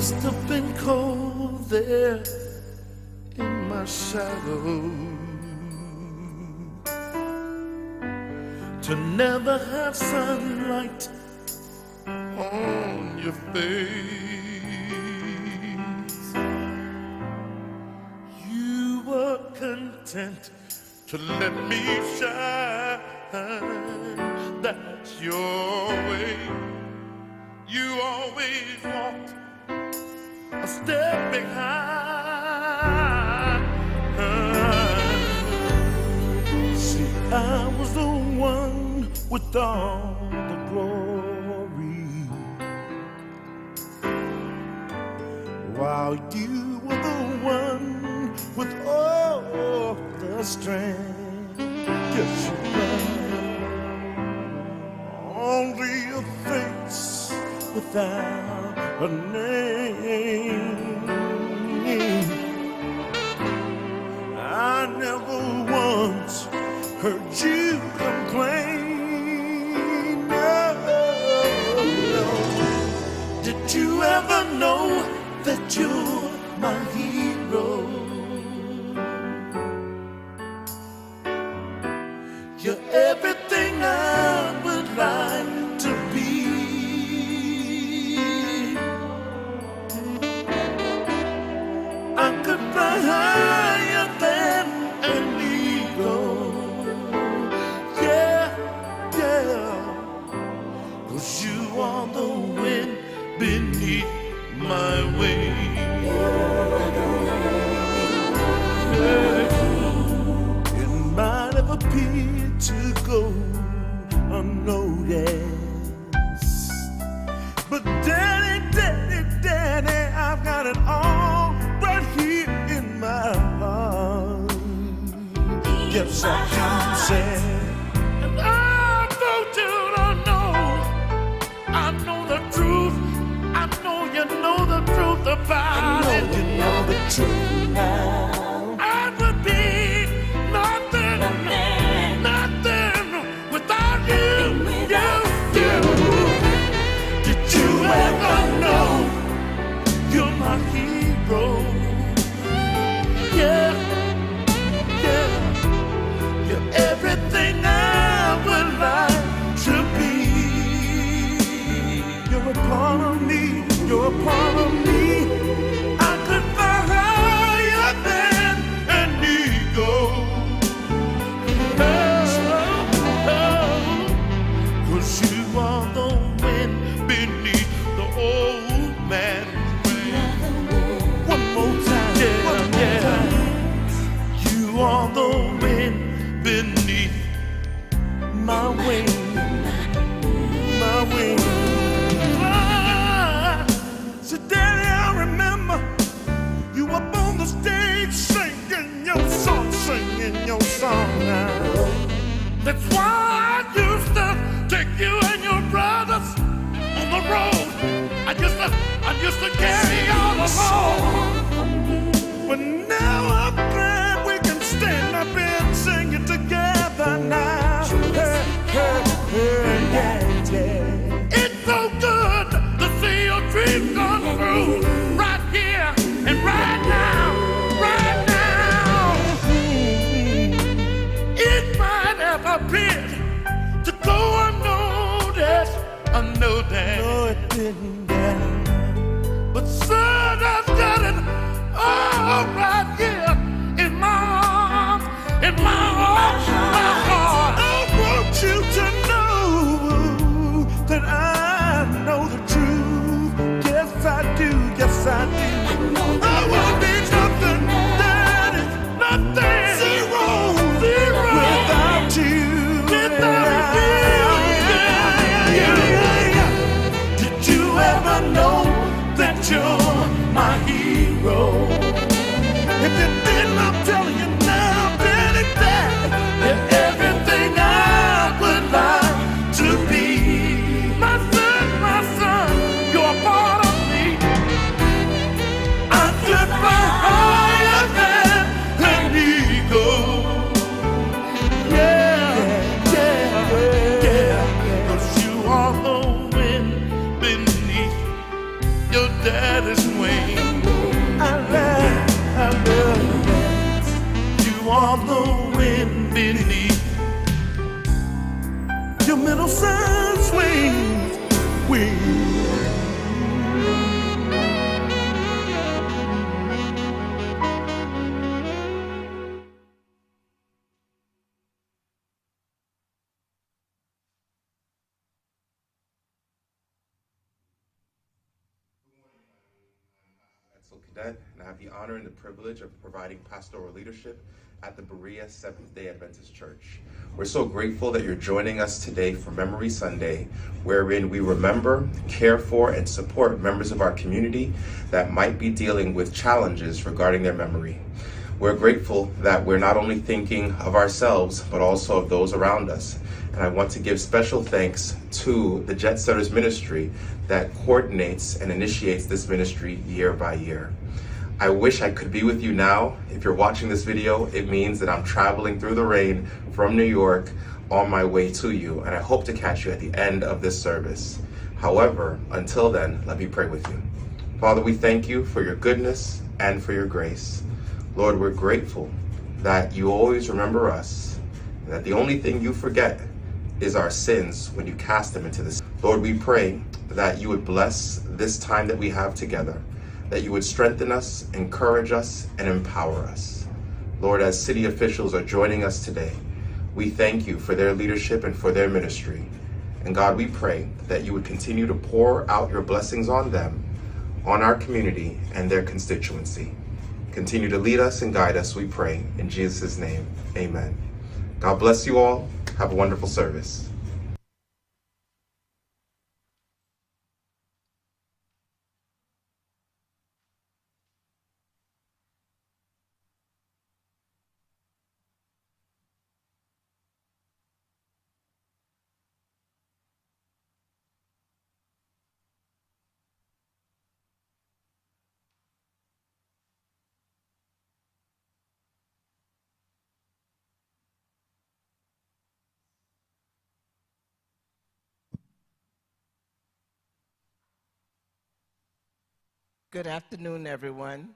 must have been cold there in my shadow to never have sunlight on your face. You were content to let me shine. That's your way. You always walked a step behind. See, I was the one with all the glory, while you were the one with all the strength. Yes, you were. Only a face without a name. I never once heard you complain. No. Did you ever know that you're my hero? You're everything I would like to be. I could fly higher than an eagle. Yeah, yeah. 'Cause you are the wind beneath my wings. Yeah. It might have appeared to go unnoticed, but Daddy, Daddy, Daddy, I've got it all right here in my heart. Yes, I do say, and I know you don't know. I know the truth. I know you know the truth about it. I know you know the truth now. I would be nothing, nothing without you. Did you ever know you're my hero? Yeah, yeah. You're everything I would like to be. You're a part of me. You're a part of me. I could fly higher than an eagle. Cause you are the wind beneath the old man's wing. One more time, yeah, yeah. You are the wind beneath my wing, my wing. So Daddy, I remember you up on the stage singing your song now. That's why I used to take you and your brothers on the road. I used to carry all along. But now I'm glad we can stand up and sing it together now. Hey, hey, hey, yeah, yeah. It's so good to see your dreams come true right here and right now, right now. It might have appeared to go unnoticed, unnoticed. No, it didn't, yeah. But son, I've got it all right here in my arms, in my arms, my heart. I want you to know that I know the truth. Yes, I do, yes, I do. I will be nothing, that is nothing. Zero, zero without you. Without you. Did you ever know that you're my hero? If you didn't, I'm telling you now, Daddy, Daddy, you're everything I would like to be. My son, you're a part of me. daddy's wing. I love that. You are the wind beneath your middle-sized wings. Edsel, Cadet, and I have the honor and the privilege of providing pastoral leadership at the Berea Seventh-day Adventist Church. We're so grateful that you're joining us today for Memory Sunday, wherein we remember, care for, and support members of our community that might be dealing with challenges regarding their memory. We're grateful that we're not only thinking of ourselves, but also of those around us. And I want to give special thanks to the Jet Setters Ministry that coordinates and initiates this ministry year by year. I wish I could be with you now. If you're watching this video, it means that I'm traveling through the rain from New York on my way to you, and I hope to catch you at the end of this service. However, until then, let me pray with you. Father, we thank you for your goodness and for your grace. Lord, we're grateful that you always remember us, and that the only thing you forget is our sins when you cast them into the sea. Lord, we pray that you would bless this time that we have together, that you would strengthen us, encourage us, and empower us. Lord, as city officials are joining us today, we thank you for their leadership and for their ministry. And God, we pray that you would continue to pour out your blessings on them, on our community, and their constituency. Continue to lead us and guide us, we pray. In Jesus' name, amen. God bless you all. Have a wonderful service. Good afternoon, everyone.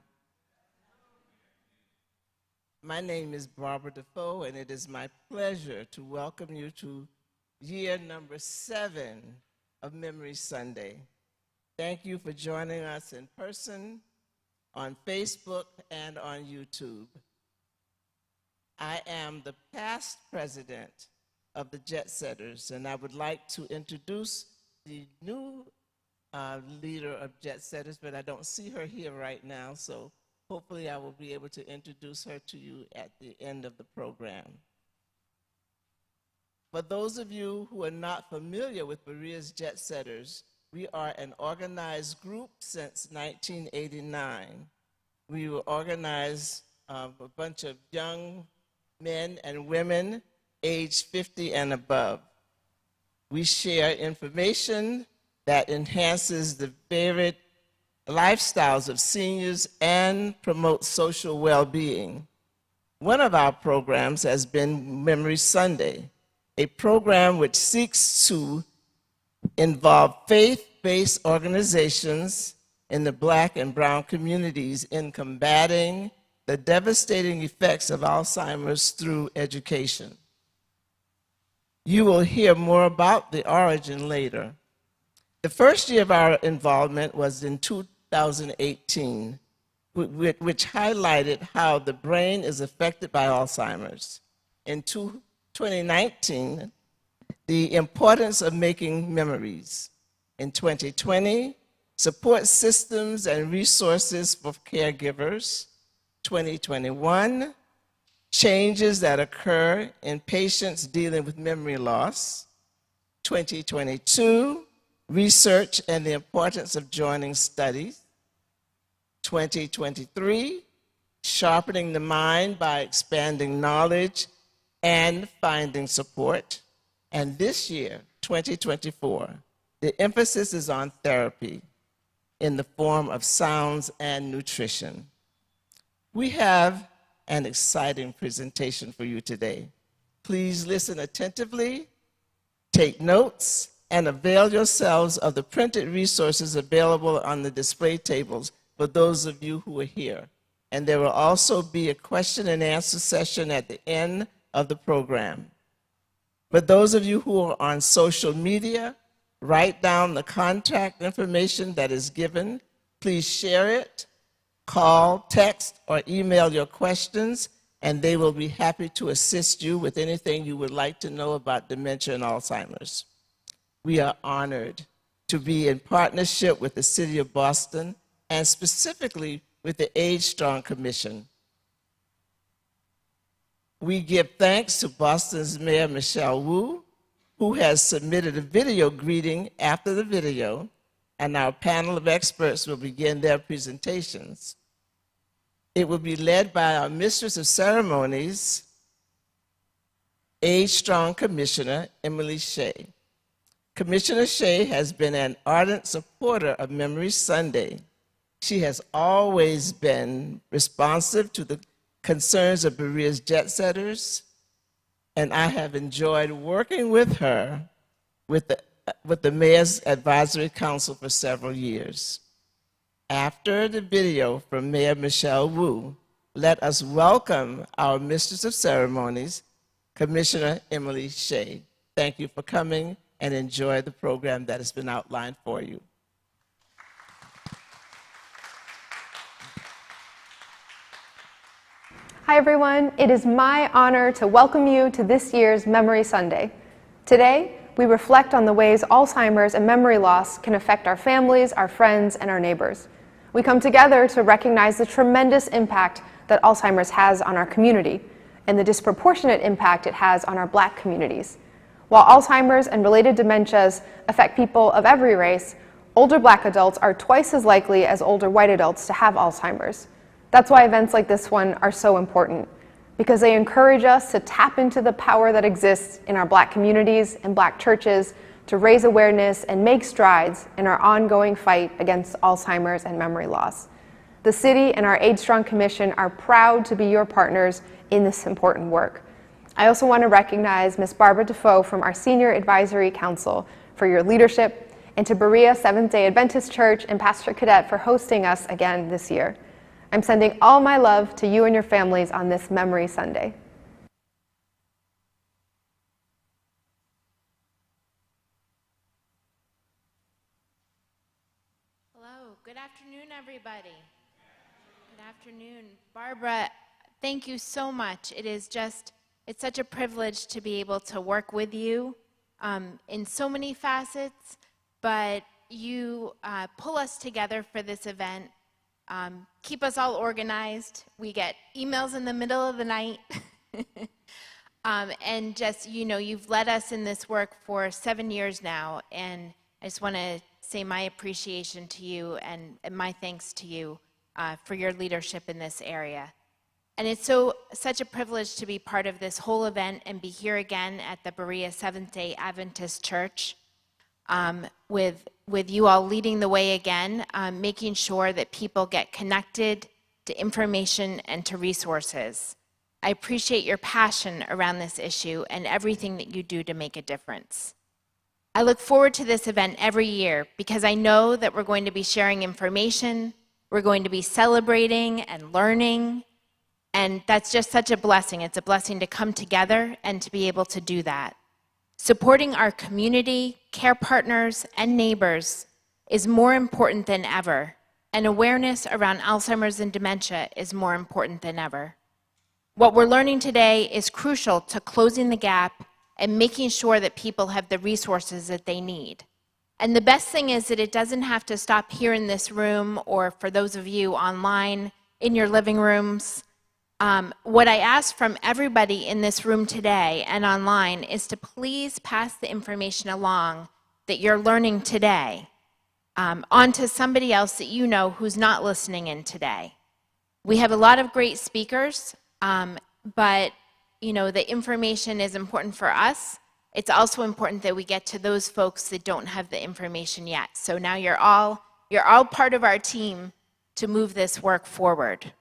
My name is Barbara Defoe, and it is my pleasure to welcome you to year number 7 of Memory Sunday. Thank you for joining us in person, on Facebook, and on YouTube. I am the past president of the Jet Setters, and I would like to introduce the new leader of Jet Setters, but I don't see her here right now, so hopefully I will be able to introduce her to you at the end of the program. For those of you who are not familiar with Berea's Jet Setters, we are an organized group since 1989. We were organized a bunch of young men and women aged 50 and above. We share information that enhances the varied lifestyles of seniors and promotes social well-being. One of our programs has been Memory Sunday, a program which seeks to involve faith-based organizations in the Black and brown communities in combating the devastating effects of Alzheimer's through education. You will hear more about the origin later. The first year of our involvement was in 2018, which highlighted how the brain is affected by Alzheimer's. In 2019, the importance of making memories. In 2020, support systems and resources for caregivers. 2021, changes that occur in patients dealing with memory loss. 2022, research and the importance of joining studies. 2023, sharpening the mind by expanding knowledge and finding support. And this year, 2024, the emphasis is on therapy in the form of sounds and nutrition. We have an exciting presentation for you today. Please listen attentively, take notes, and avail yourselves of the printed resources available on the display tables for those of you who are here. And there will also be a question and answer session at the end of the program. For those of you who are on social media, write down the contact information that is given. Please share it, call, text, or email your questions, and they will be happy to assist you with anything you would like to know about dementia and Alzheimer's. We are honored to be in partnership with the City of Boston and specifically with the Age Strong Commission. We give thanks to Boston's Mayor Michelle Wu, who has submitted a video greeting after the video, and our panel of experts will begin their presentations. It will be led by our Mistress of Ceremonies, Age Strong Commissioner Emily Shea. Commissioner Shea has been an ardent supporter of Memory Sunday. She has always been responsive to the concerns of Berea's jet setters, and I have enjoyed working with her with the Mayor's Advisory Council for several years. After the video from Mayor Michelle Wu, let us welcome our Mistress of Ceremonies, Commissioner Emily Shea. Thank you for coming and enjoy the program that has been outlined for you. Hi everyone, it is my honor to welcome you to this year's Memory Sunday. Today, we reflect on the ways Alzheimer's and memory loss can affect our families, our friends, and our neighbors. We come together to recognize the tremendous impact that Alzheimer's has on our community and the disproportionate impact it has on our Black communities. While Alzheimer's and related dementias affect people of every race, older Black adults are twice as likely as older white adults to have Alzheimer's. That's why events like this one are so important, because they encourage us to tap into the power that exists in our Black communities and Black churches to raise awareness and make strides in our ongoing fight against Alzheimer's and memory loss. The city and our Age Strong Commission are proud to be your partners in this important work. I also want to recognize Ms. Barbara Defoe from our Senior Advisory Council for your leadership, and to Berea Seventh-day Adventist Church and Pastor Cadet for hosting us again this year. I'm sending all my love to you and your families on this Memory Sunday. Hello, good afternoon, everybody. Good afternoon. Barbara, thank you so much. It's such a privilege to be able to work with you in so many facets, but you pull us together for this event, keep us all organized. We get emails in the middle of the night. And just, you've led us in this work for 7 years now, and I just want to say my appreciation to you and my thanks to you for your leadership in this area. And it's such a privilege to be part of this whole event and be here again at the Berea Seventh-day Adventist Church with you all leading the way again, making sure that people get connected to information and to resources. I appreciate your passion around this issue and everything that you do to make a difference. I look forward to this event every year because I know that we're going to be sharing information, we're going to be celebrating and learning, and that's just such a blessing. It's a blessing to come together and to be able to do that. Supporting our community, care partners, and neighbors is more important than ever, and awareness around Alzheimer's and dementia is more important than ever. What we're learning today is crucial to closing the gap and making sure that people have the resources that they need. And the best thing is that it doesn't have to stop here in this room or for those of you online in your living rooms. What I ask from everybody in this room today and online is to please pass the information along that you're learning today on to somebody else that you know who's not listening in today. We have a lot of great speakers, but the information is important for us. It's also important that we get to those folks that don't have the information yet. So now you're all part of our team to move this work forward.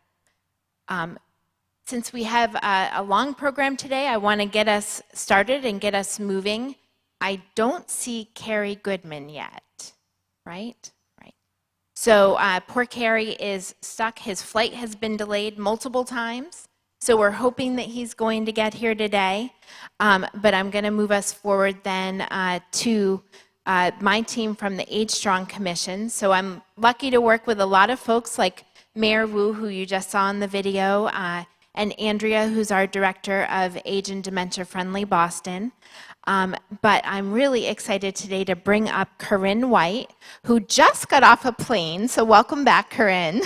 Since we have a long program today, I want to get us started and get us moving. I don't see Carrie Goodman yet, right? Right. So poor Carrie is stuck. His flight has been delayed multiple times. So we're hoping that he's going to get here today. But I'm going to move us forward then to my team from the Age Strong Commission. So I'm lucky to work with a lot of folks like Mayor Wu, who you just saw in the video, and Andrea, who's our Director of Age and Dementia Friendly Boston. But I'm really excited today to bring up Corinne White, who just got off a plane. So welcome back, Corinne.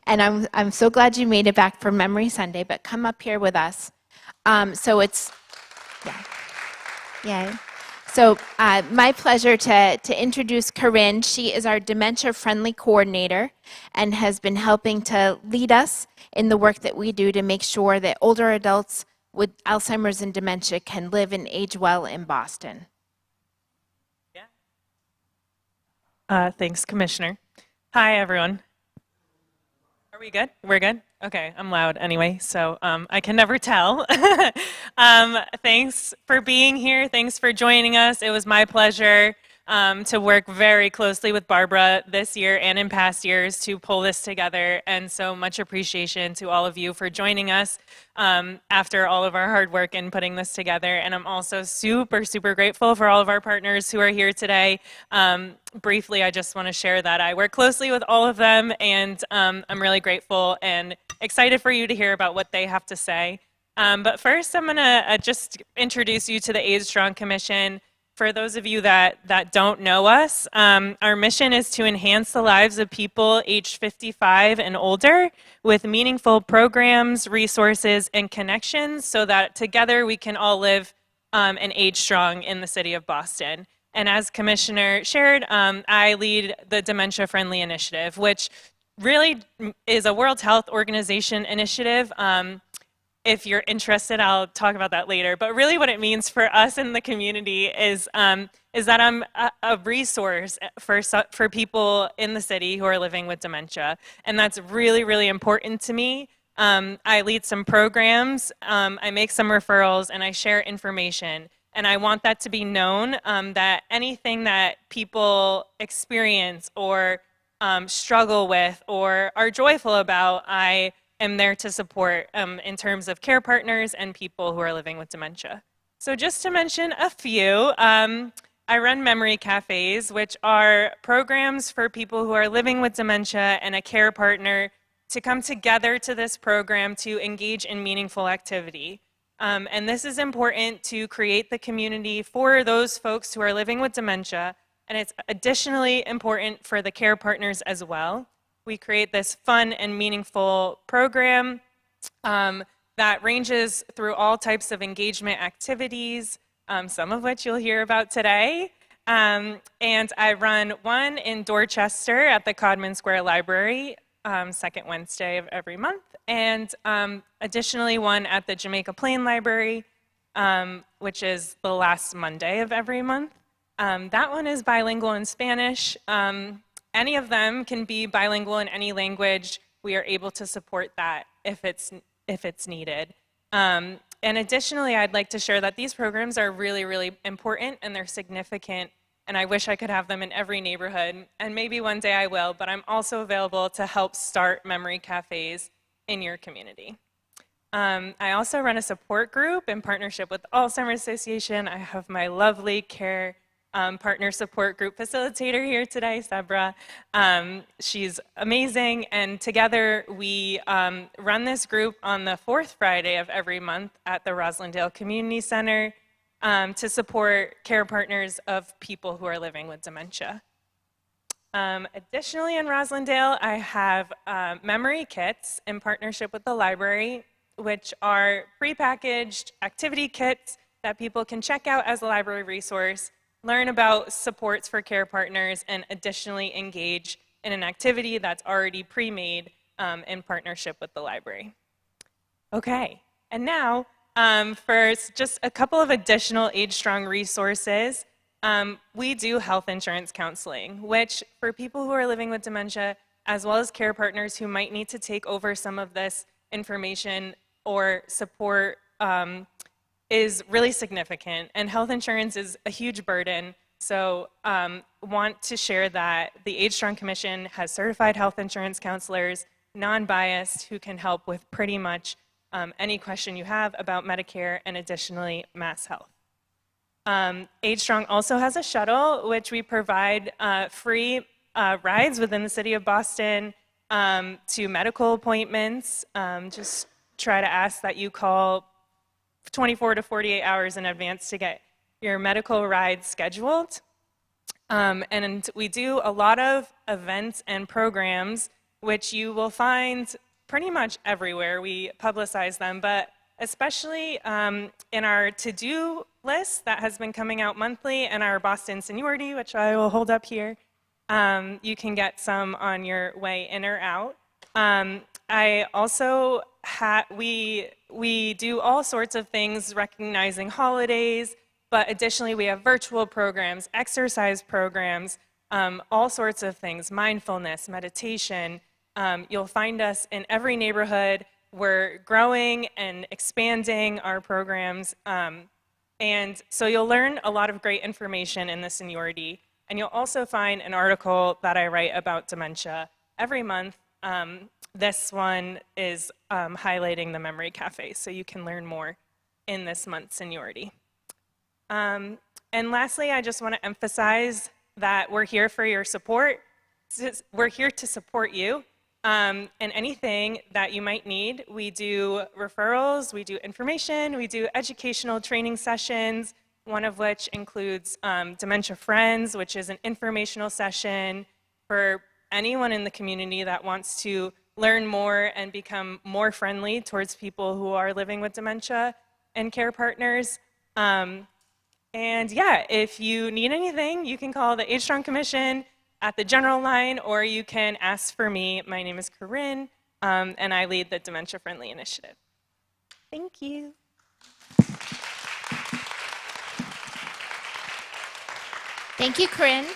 And I'm so glad you made it back for Memory Sunday, but come up here with us. So it's, yeah. Yay. So my pleasure to introduce Corinne. She is our Dementia Friendly Coordinator and has been helping to lead us in the work that we do to make sure that older adults with Alzheimer's and dementia can live and age well in Boston. Yeah. Thanks, Commissioner. Hi, everyone. Are we good? We're good? Okay, I'm loud anyway, so I can never tell. Thanks for being here. Thanks for joining us. It was my pleasure to work very closely with Barbara this year and in past years to pull this together, and so much appreciation to all of you for joining us after all of our hard work in putting this together. And I'm also super, super grateful for all of our partners who are here today. Briefly, I just want to share that I work closely with all of them, and I'm really grateful and excited for you to hear about what they have to say. But first, I'm going to just introduce you to the Age Strong Commission. For those of you that don't know us, our mission is to enhance the lives of people aged 55 and older with meaningful programs, resources, and connections so that together we can all live and age strong in the city of Boston. And as Commissioner shared, I lead the Dementia Friendly Initiative, which really is a World Health Organization initiative. If you're interested, I'll talk about that later. But really what it means for us in the community is that I'm a resource for people in the city who are living with dementia. And that's really, really important to me. I lead some programs, I make some referrals, and I share information. And I want that to be known, that anything that people experience or struggle with or are joyful about, I am there to support in terms of care partners and people who are living with dementia. So just to mention a few, I run memory cafes, which are programs for people who are living with dementia and a care partner to come together to this program to engage in meaningful activity. And this is important to create the community for those folks who are living with dementia, and it's additionally important for the care partners as well. We create this fun and meaningful program that ranges through all types of engagement activities, some of which you'll hear about today. And I run one in Dorchester at the Codman Square Library, second Wednesday of every month, and additionally one at the Jamaica Plain Library, which is the last Monday of every month. That one is bilingual in Spanish. Any of them can be bilingual in any language. We are able to support that if it's needed. And additionally, I'd like to share that these programs are really, really important and they're significant, and I wish I could have them in every neighborhood, and maybe one day I will, but I'm also available to help start memory cafes in your community. I also run a support group in partnership with the Alzheimer's Association. I have my lovely care partner support group facilitator here today, Sabra. She's amazing, and together we run this group on the fourth Friday of every month at the Roslindale Community Center to support care partners of people who are living with dementia. Additionally, in Roslindale, I have memory kits in partnership with the library, which are prepackaged activity kits that people can check out as a library resource, learn about supports for care partners, and additionally engage in an activity that's already pre-made in partnership with the library. Okay, and now for just a couple of additional Age Strong resources, we do health insurance counseling, which for people who are living with dementia, as well as care partners who might need to take over some of this information or support is really significant, and health insurance is a huge burden. So want to share that the Age Strong Commission has certified health insurance counselors, non-biased, who can help with pretty much any question you have about Medicare and additionally Mass Health. Age Strong also has a shuttle, which we provide free rides within the city of Boston to medical appointments. Just try to ask that you call 24 to 48 hours in advance to get your medical ride scheduled. And we do a lot of events and programs, which you will find pretty much everywhere. We publicize them, but especially in our to-do list that has been coming out monthly, and our Boston Seniority, which I will hold up here. You can get some on your way in or out. I also we do all sorts of things recognizing holidays, but additionally we have virtual programs, exercise programs, all sorts of things, mindfulness, meditation. You'll find us in every neighborhood. We're growing and expanding our programs. And so you'll learn a lot of great information in the Seniority. And you'll also find an article that I write about dementia every month. This one is highlighting the Memory Cafe, so you can learn more in this month's Seniority. And lastly, I just want to emphasize that we're here for your support. We're here to support you. And anything that you might need. We do referrals, we do information, we do educational training sessions, one of which includes Dementia Friends, which is an informational session for anyone in the community that wants to learn more and become more friendly towards people who are living with dementia and care partners. And yeah, if you need anything, you can call the Age Strong Commission at the general line, or you can ask for me. My name is Corinne, and I lead the Dementia Friendly Initiative. Thank you. Thank you, Corinne.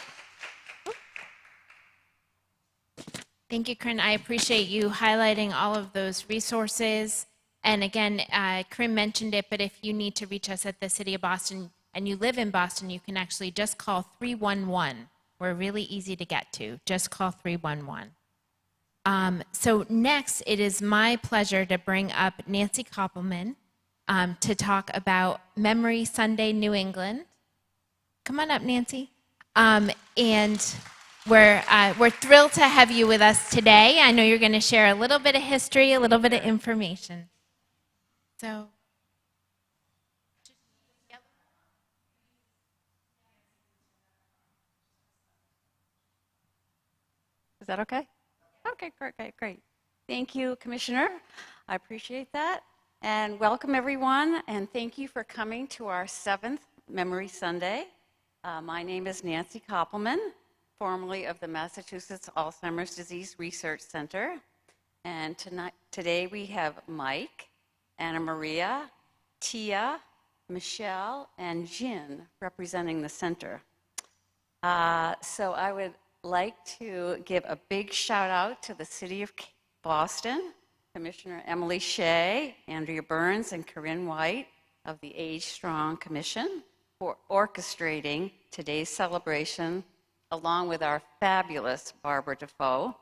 Thank you, Corinne. I appreciate you highlighting all of those resources. And again, Corinne mentioned it, but if you need to reach us at the City of Boston and you live in Boston, you can actually just call 311. We're really easy to get to. Just call 311. So next, it is my pleasure to bring up Nancy Koppelman to talk about Memory Sunday New England. Come on up, Nancy. And we're thrilled to have you with us today. I know you're going to share a little bit of history, a little bit of information. So. Is that okay? Okay, great. Thank you, Commissioner. I appreciate that. And welcome, everyone, and thank you for coming to our 7th Memory Sunday. My name is Nancy Koppelman, formerly of the Massachusetts Alzheimer's Disease Research Center. And today we have Mike, Anna Maria, Tia, Michelle, and Jin representing the center. So I would like to give a big shout out to the City of Boston, Commissioner Emily Shea, Andrea Burns, and Corinne White of the Age Strong Commission for orchestrating today's celebration, along with our fabulous Barbara Defoe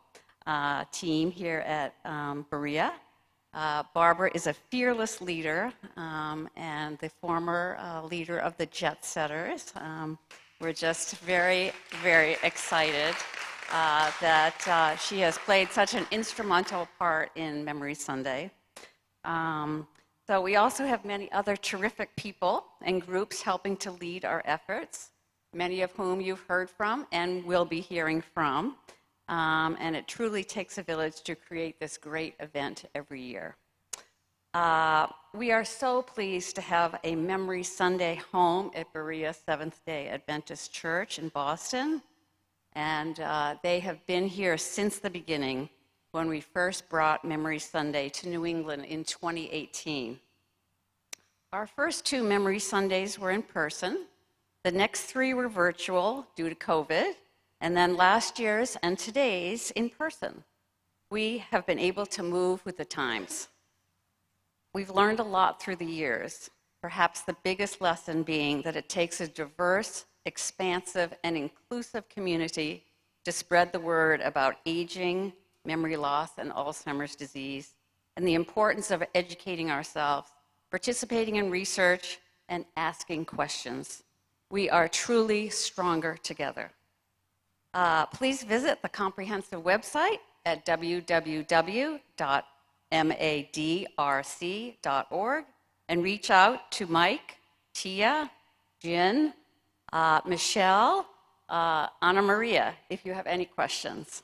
team here at Berea. Barbara is a fearless leader and the former leader of the Jet Setters. We're just very, very excited that she has played such an instrumental part in Memory Sunday. So we also have many other terrific people and groups helping to lead our efforts, many of whom you've heard from and will be hearing from. And it truly takes a village to create this great event every year. We are so pleased to have a Memory Sunday home at Berea Seventh-day Adventist Church in Boston. And they have been here since the beginning when we first brought Memory Sunday to New England in 2018. Our first 2 Memory Sundays were in person. The next 3 were virtual due to COVID. And then last year's and today's in person. We have been able to move with the times. We've learned a lot through the years, Perhaps the biggest lesson being that it takes a diverse, expansive, and inclusive community to spread the word about aging, memory loss, and Alzheimer's disease, and the importance of educating ourselves, participating in research, and asking questions. We are truly stronger together. Please visit the comprehensive website at www.madrc.org and reach out to Mike, Tia, Jen, Michelle, Anna Maria, if you have any questions.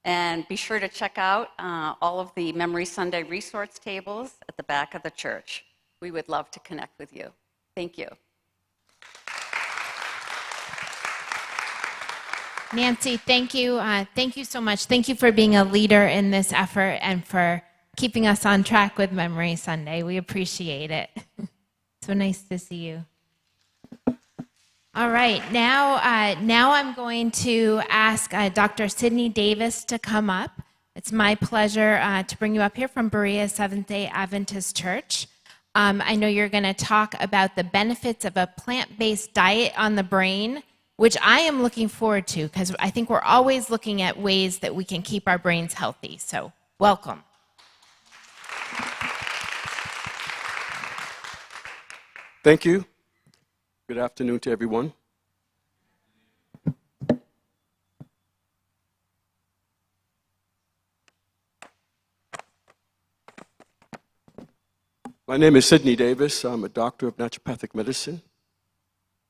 And be sure to check out all of the Memory Sunday resource tables at the back of the church. We would love to connect with you. Thank you. Nancy, thank you. Thank you so much. Thank you for being a leader in this effort and for keeping us on track with Memory Sunday. We appreciate it. So nice to see you. All right, now I'm going to ask Dr. Sydney Davis to come up. It's my pleasure to bring you up here from Berea Seventh-day Adventist Church. I know you're going to talk about the benefits of a plant-based diet on the brain, which I am looking forward to because I think we're always looking at ways that we can keep our brains healthy. So welcome. Thank you. Good afternoon to everyone. My name is Sydney Davis. I'm a doctor of naturopathic medicine.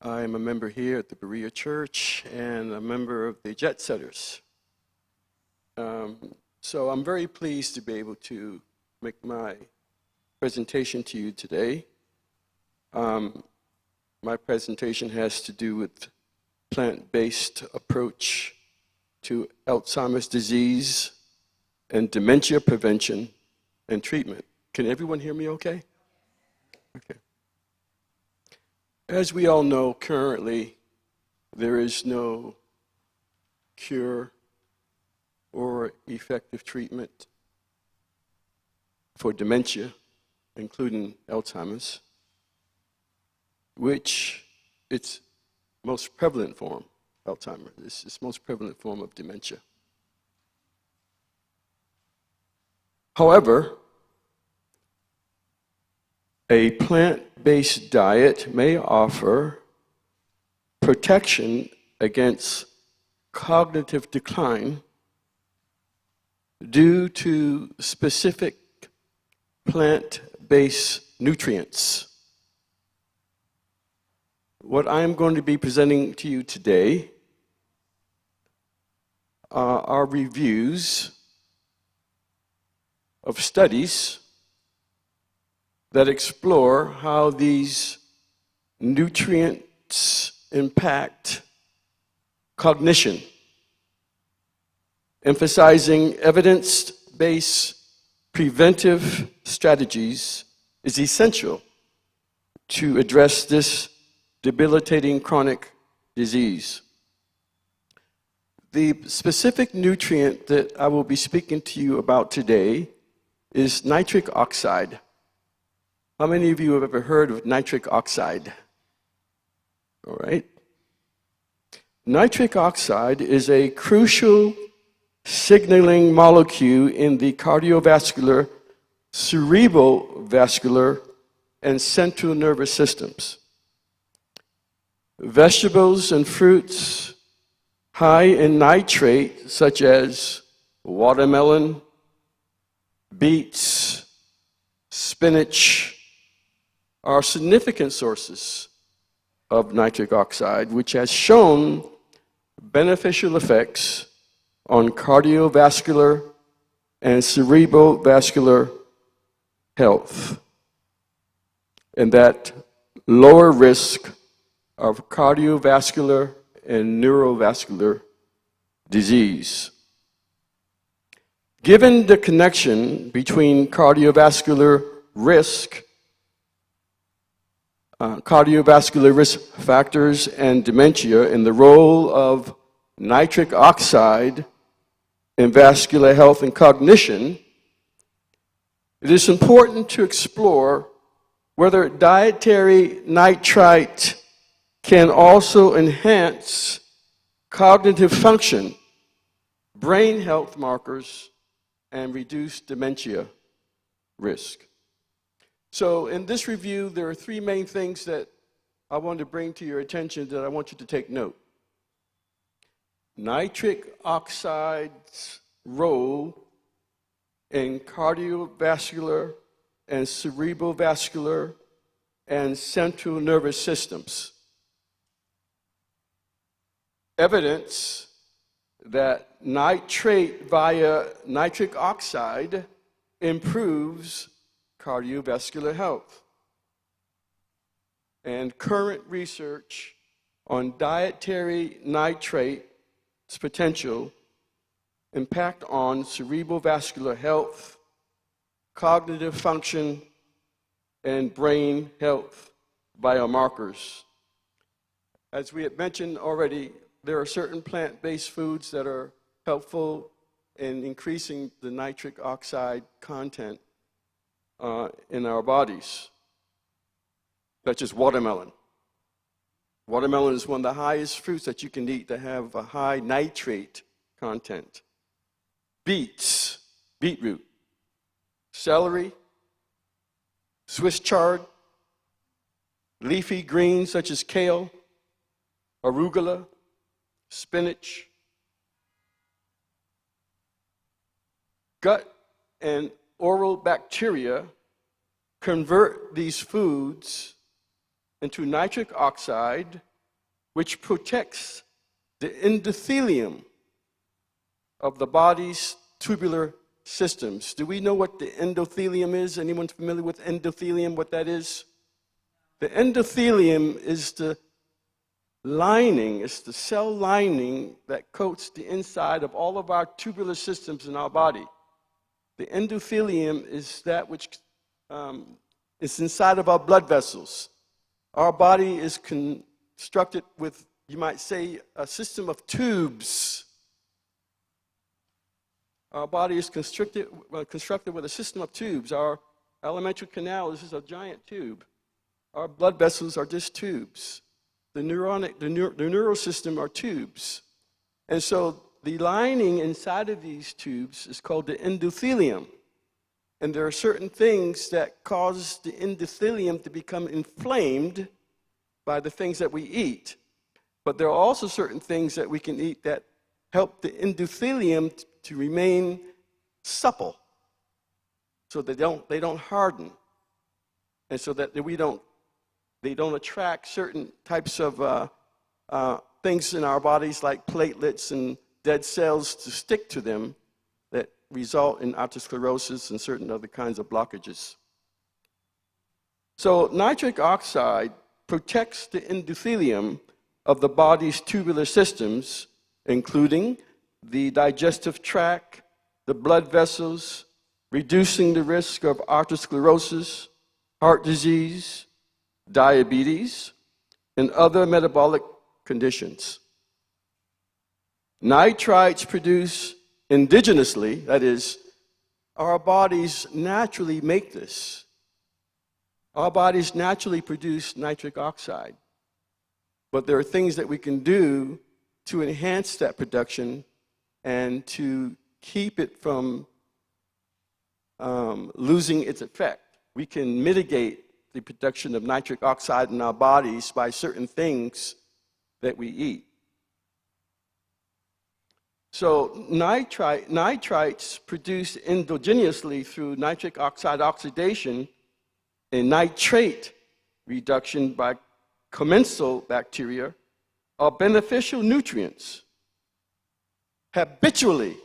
I am a member here at the Berea Church and a member of the Jet Setters. So I'm very pleased to be able to make my presentation to you today. My presentation has to do with plant-based approach to Alzheimer's disease and dementia prevention and treatment. Can everyone hear me okay? Okay. As we all know, currently, there is no cure or effective treatment for dementia, including Alzheimer's, which its most prevalent form, Alzheimer's, is its most prevalent form of dementia. However, a plant-based diet may offer protection against cognitive decline due to specific plant-based nutrients. What I am going to be presenting to you today are reviews of studies that explore how these nutrients impact cognition, emphasizing evidence-based preventive strategies is essential to address this debilitating chronic disease. The specific nutrient that I will be speaking to you about today is nitric oxide. How many of you have ever heard of nitric oxide? All right. Nitric oxide is a crucial signaling molecule in the cardiovascular, cerebrovascular, and central nervous systems. Vegetables and fruits high in nitrate, such as watermelon, beets, spinach, are significant sources of nitric oxide, which has shown beneficial effects on cardiovascular and cerebrovascular health, and that lower risk of cardiovascular and neurovascular disease. Given the connection between cardiovascular risk factors and dementia and the role of nitric oxide in vascular health and cognition, it is important to explore whether dietary nitrite can also enhance cognitive function, brain health markers, and reduce dementia risk. So in this review, there are three main things that I want to bring to your attention that I want you to take note. Nitric oxide's role in cardiovascular and cerebrovascular and central nervous systems. Evidence that nitrate via nitric oxide improves cardiovascular health. And current research on dietary nitrate's potential impact on cerebrovascular health, cognitive function, and brain health biomarkers. As we had mentioned already, there are certain plant-based foods that are helpful in increasing the nitric oxide content in our bodies, such as watermelon. Watermelon is one of the highest fruits that you can eat that have a high nitrate content. Beets, beetroot, celery, Swiss chard, leafy greens such as kale, arugula, spinach. Gut and oral bacteria convert these foods into nitric oxide, which protects the endothelium of the body's tubular systems. Do we know what the endothelium is? Anyone familiar with endothelium, what that is? The endothelium is the lining, it's the cell lining that coats the inside of all of our tubular systems in our body. The endothelium is that which is inside of our blood vessels. Our body is constructed with, you might say, a system of tubes. Our body is constructed with a system of tubes. Our alimentary canal is just a giant tube. Our blood vessels are just tubes. The neural system are tubes. And so the lining inside of these tubes is called the endothelium. And there are certain things that cause the endothelium to become inflamed by the things that we eat. But there are also certain things that we can eat that help the endothelium to remain supple, so they don't harden, and so that they don't attract certain types of things in our bodies like platelets and dead cells to stick to them that result in atherosclerosis and certain other kinds of blockages. So nitric oxide protects the endothelium of the body's tubular systems, including the digestive tract, the blood vessels, reducing the risk of atherosclerosis, heart disease, diabetes, and other metabolic conditions. Nitrites produced indigenously, that is, our bodies naturally make this. Our bodies naturally produce nitric oxide. But there are things that we can do to enhance that production and to keep it from losing its effect. We can mitigate the production of nitric oxide in our bodies by certain things that we eat. So nitrites produced endogenously through nitric oxide oxidation and nitrate reduction by commensal bacteria are beneficial nutrients. Habitually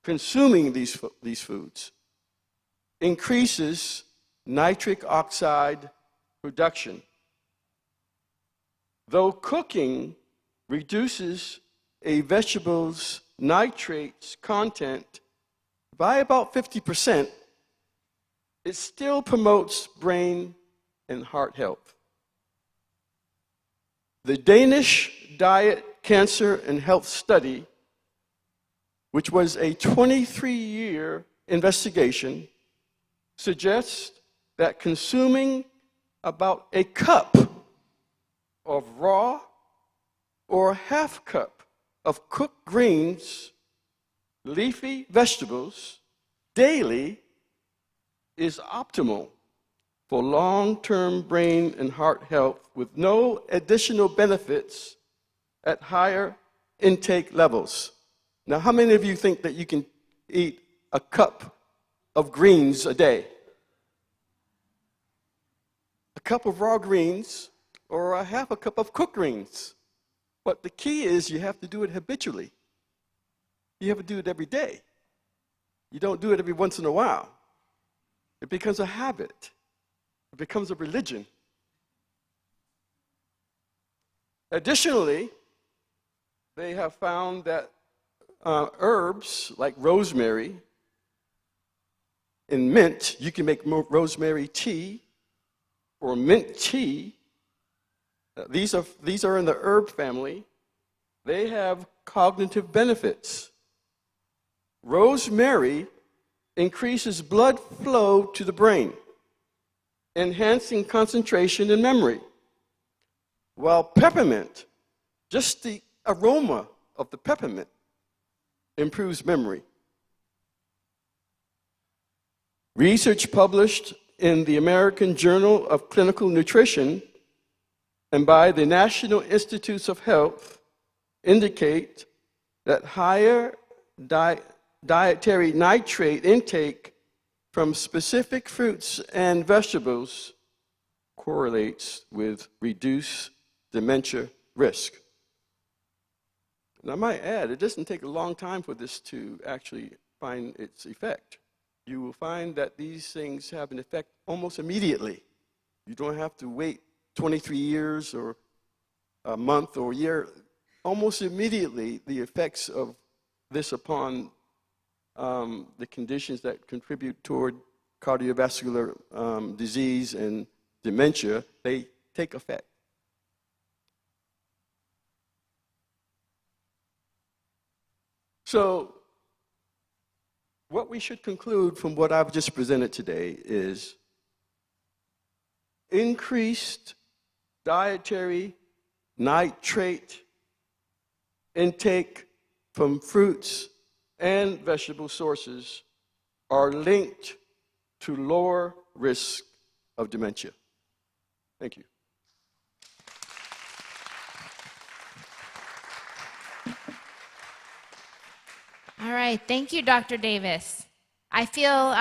consuming these foods increases nitric oxide production. Though cooking reduces a vegetable's nitrates content by about 50%, it still promotes brain and heart health. The Danish Diet, Cancer, and Health Study, which was a 23-year investigation, suggests that consuming about a cup of raw or a half cup of cooked greens, leafy vegetables daily is optimal for long-term brain and heart health with no additional benefits at higher intake levels. Now, how many of you think that you can eat a cup of greens a day? A cup of raw greens or a half a cup of cooked greens. But the key is you have to do it habitually. You have to do it every day. You don't do it every once in a while. It becomes a habit. It becomes a religion. Additionally, they have found that herbs like rosemary and mint, you can make rosemary tea or mint tea. These are in the herb family. They have cognitive benefits. Rosemary increases blood flow to the brain, enhancing concentration and memory. While peppermint, just the aroma of the peppermint improves memory. Research published in the American Journal of Clinical Nutrition and by the National Institutes of Health indicate that higher dietary nitrate intake from specific fruits and vegetables correlates with reduced dementia risk. And I might add, it doesn't take a long time for this to actually find its effect. You will find that these things have an effect almost immediately. You don't have to wait 23 years or a month or a year. Almost immediately, the effects of this upon the conditions that contribute toward cardiovascular disease and dementia, they take effect. So, what we should conclude from what I've just presented today is increased dietary nitrate intake from fruits and vegetable sources are linked to lower risk of dementia. Thank you. All right, thank you, Dr. Davis. I feel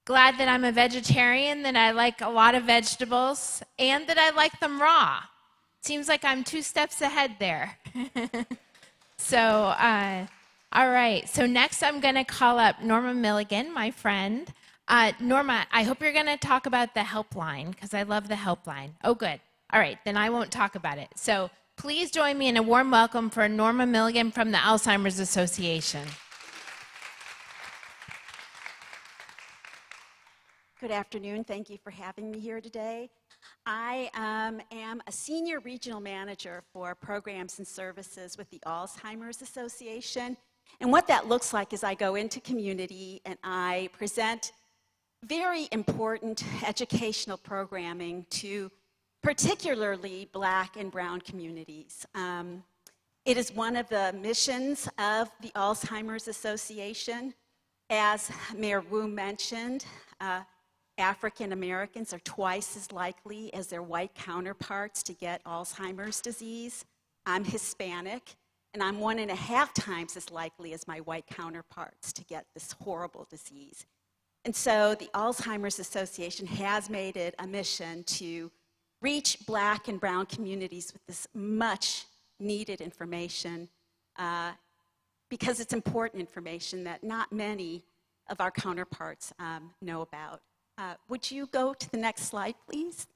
glad that I'm a vegetarian, that I like a lot of vegetables, and that I like them raw. Seems like I'm 2 steps ahead there. So, all right, so next I'm going to call up Norma Milligan, my friend. Norma, I hope you're going to talk about the helpline, because I love the helpline. Oh, good. All right, then I won't talk about it. So please join me in a warm welcome for Norma Milligan from the Alzheimer's Association. Good afternoon. Thank you for having me here today. I am a senior regional manager for programs and services with the Alzheimer's Association. And what that looks like is I go into community and I present very important educational programming to particularly Black and brown communities. It is one of the missions of the Alzheimer's Association. As Mayor Wu mentioned, African Americans are twice as likely as their white counterparts to get Alzheimer's disease. I'm Hispanic, and I'm 1.5 times as likely as my white counterparts to get this horrible disease. And so the Alzheimer's Association has made it a mission to reach Black and brown communities with this much needed information because it's important information that not many of our counterparts know about. Would you go to the next slide, please?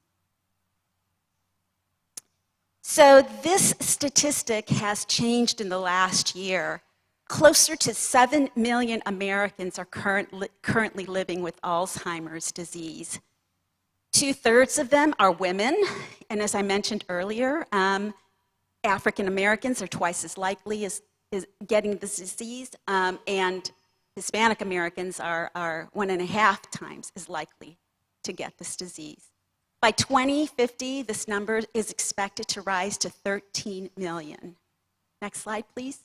So this statistic has changed in the last year. Closer to 7 million Americans are currently living with Alzheimer's disease. 2/3 of them are women, and as I mentioned earlier, African Americans are twice as likely as getting this disease, and Hispanic Americans are 1.5 times as likely to get this disease. By 2050, this number is expected to rise to 13 million. Next slide, please.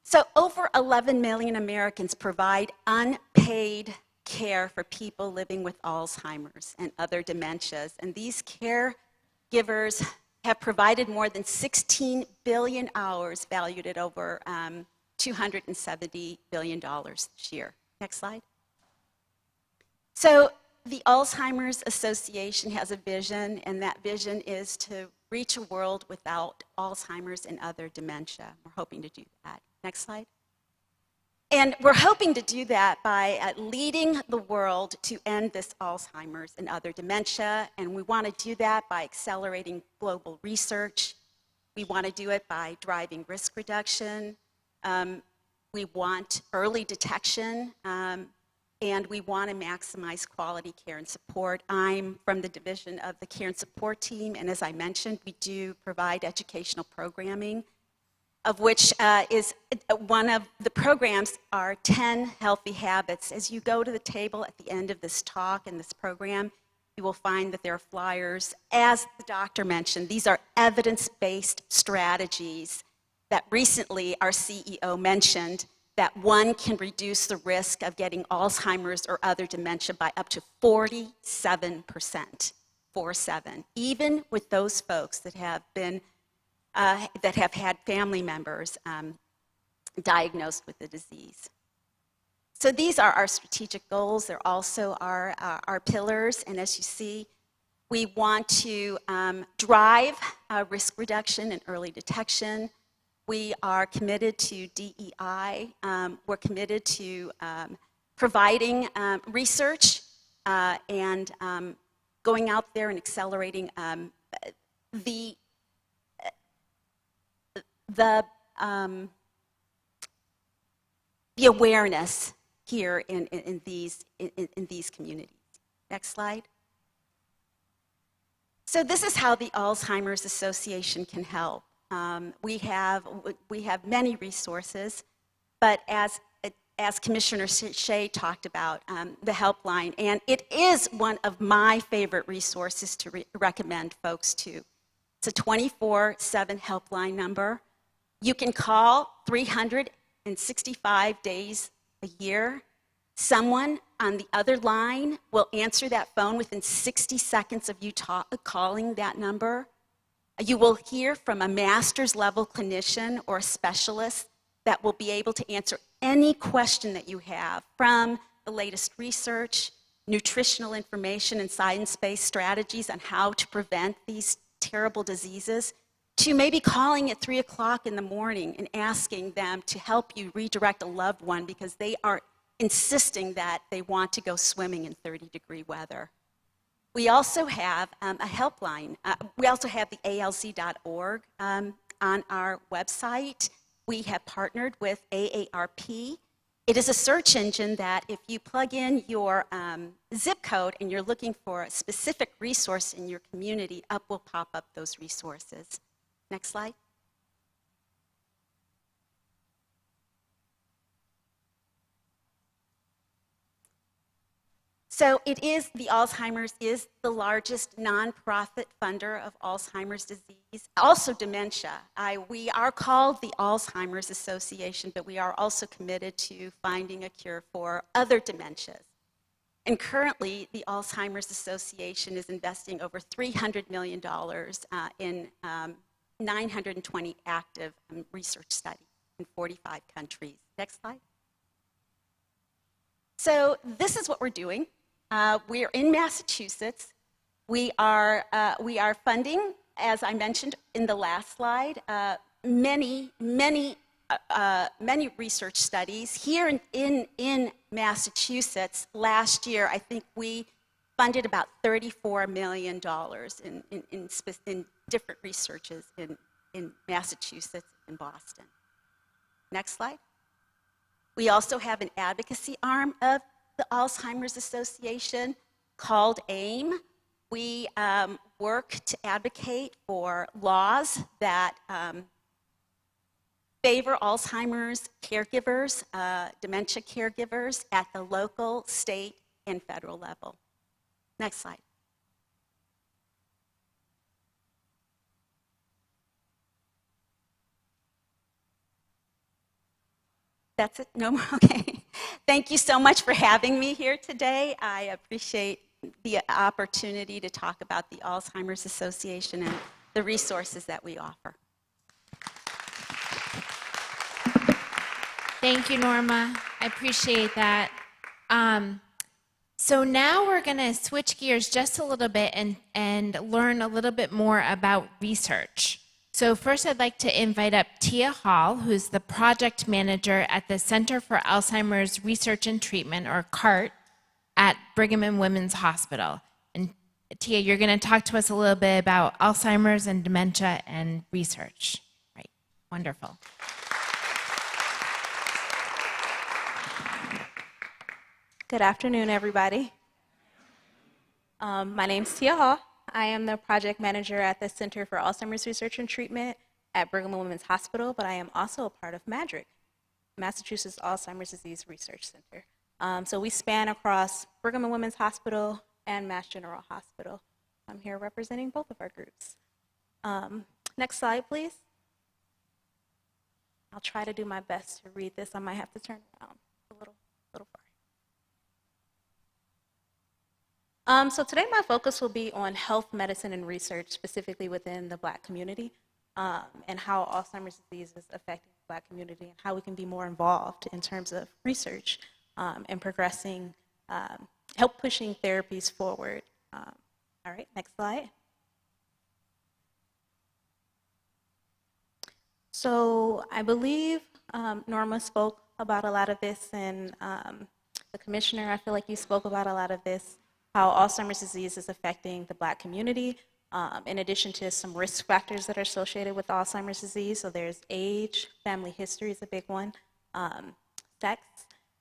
So over 11 million Americans provide unpaid care for people living with Alzheimer's and other dementias. And these caregivers have provided more than 16 billion hours, valued at over $270 billion this year. Next slide. So the Alzheimer's Association has a vision, and that vision is to reach a world without Alzheimer's and other dementia. We're hoping to do that. Next slide. And we're hoping to do that by leading the world to end this Alzheimer's and other dementia, and we want to do that by accelerating global research. We want to do it by driving risk reduction. We want early detection, and we want to maximize quality care and support. I'm from the division of the Care and Support team, and as I mentioned, we do provide educational programming, of which is one of the programs are 10 healthy habits. As you go to the table at the end of this talk and this program, you will find that there are flyers. As the doctor mentioned, these are evidence-based strategies that recently our CEO mentioned that one can reduce the risk of getting Alzheimer's or other dementia by up to 47%, 47, even with those folks that have been that have had family members diagnosed with the disease. So these are our strategic goals. They're also our pillars. And as you see, we want to drive risk reduction and early detection. We are committed to DEI. We're committed to providing research and going out there and accelerating the awareness here in these communities. Next slide. So this is how the Alzheimer's Association can help. We have many resources, but as Commissioner Shea talked about, the helpline, and it is one of my favorite resources to recommend folks to. It's a 24/7 helpline number. You can call 365 days a year. Someone on the other line will answer that phone within 60 seconds of you calling that number. You will hear from a master's level clinician or a specialist that will be able to answer any question that you have, from the latest research, nutritional information, and science-based strategies on how to prevent these terrible diseases, to maybe calling at 3 o'clock in the morning and asking them to help you redirect a loved one because they are insisting that they want to go swimming in 30-degree weather. We also have a helpline. We also have the ALZ.org on our website. We have partnered with AARP. It is a search engine that if you plug in your zip code and you're looking for a specific resource in your community, up will pop up those resources. Next slide. So the Alzheimer's is the largest nonprofit funder of Alzheimer's disease, also dementia. We are called the Alzheimer's Association, but we are also committed to finding a cure for other dementias. And currently, the Alzheimer's Association is investing over $300 million in 920 active research studies in 45 countries. Next slide. So this is what we're doing. We are in Massachusetts. We are funding, as I mentioned in the last slide, many research studies. Here in Massachusetts, last year, I think we funded about $34 million in different researches in Massachusetts and Boston. Next slide. We also have an advocacy arm of the Alzheimer's Association called AIM. We work to advocate for laws that favor Alzheimer's caregivers, dementia caregivers at the local, state, and federal level. Next slide. That's it? No more? Okay. Thank you so much for having me here today. I appreciate the opportunity to talk about the Alzheimer's Association and the resources that we offer. Thank you, Norma. I appreciate that. So now we're going to switch gears just a little bit and learn a little bit more about research. So first I'd like to invite up Tia Hall, who's the project manager at the Center for Alzheimer's Research and Treatment, or CART, at Brigham and Women's Hospital. And Tia, you're going to talk to us a little bit about Alzheimer's and dementia and research. Right, wonderful. Good afternoon, everybody. My name's Tia Hall. I am the project manager at the Center for Alzheimer's Research and Treatment at Brigham and Women's Hospital, but I am also a part of MADRIC, Massachusetts Alzheimer's Disease Research Center. So we span across Brigham and Women's Hospital and Mass General Hospital. I'm here representing both of our groups. Next slide, please. I'll try to do my best to read this. I might have to turn around a little far. So today my focus will be on health, medicine, and research, specifically within the Black community, and how Alzheimer's disease is affecting the Black community and how we can be more involved in terms of research and progressing, help pushing therapies forward. All right, next slide. So I believe Norma spoke about a lot of this, and the commissioner, I feel like you spoke about a lot of this, how Alzheimer's disease is affecting the Black community, in addition to some risk factors that are associated with Alzheimer's disease. So there's age, family history is a big one, sex,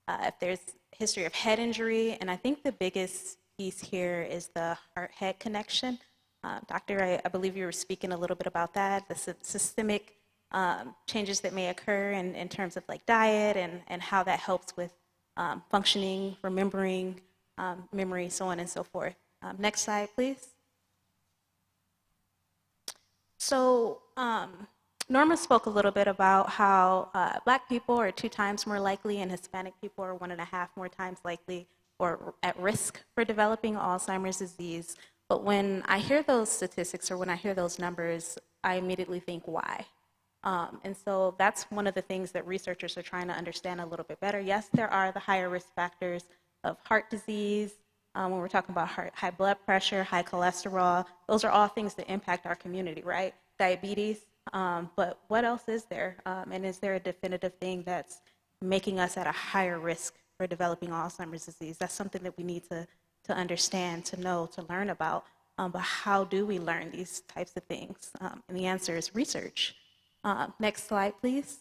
if there's history of head injury, and I think the biggest piece here is the heart-head connection. Doctor, I believe you were speaking a little bit about that, the systemic changes that may occur in terms of like diet and how that helps with functioning, remembering, memory, so on and so forth. Next slide, please. So Norma spoke a little bit about how Black people are 2 times more likely and Hispanic people are 1.5 more times likely or at risk for developing Alzheimer's disease. But when I hear those statistics or when I hear those numbers, I immediately think, why? And so that's one of the things that researchers are trying to understand a little bit better. Yes, there are the higher risk factors of heart disease, when we're talking about high blood pressure, high cholesterol, those are all things that impact our community, right? Diabetes, but what else is there? And is there a definitive thing that's making us at a higher risk for developing Alzheimer's disease? That's something that we need to understand, to know, to learn about. But how do we learn these types of things? And the answer is research. Next slide, please.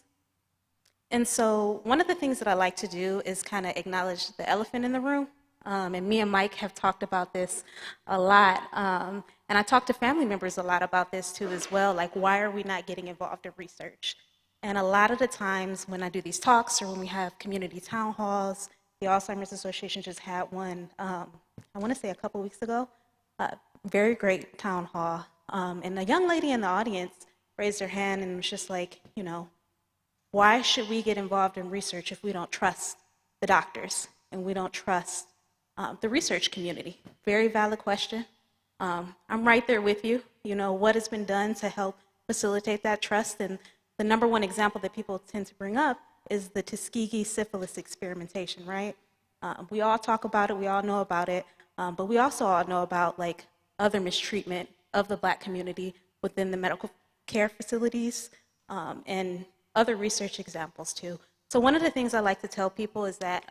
And so one of the things that I like to do is kind of acknowledge the elephant in the room. And me and Mike have talked about this a lot. And I talk to family members a lot about this too as well, like why are we not getting involved in research? And a lot of the times when I do these talks or when we have community town halls, the Alzheimer's Association just had one, I want to say a couple weeks ago, very great town hall. And a young lady in the audience raised her hand and was just like, you know, why should we get involved in research if we don't trust the doctors and we don't trust the research community? Very valid question. I'm right there with you. You know, what has been done to help facilitate that trust? And the number one example that people tend to bring up is the Tuskegee syphilis experimentation, right? We all talk about it, we all know about it, but we also all know about like other mistreatment of the Black community within the medical care facilities and other research examples too. So one of the things I like to tell people is that,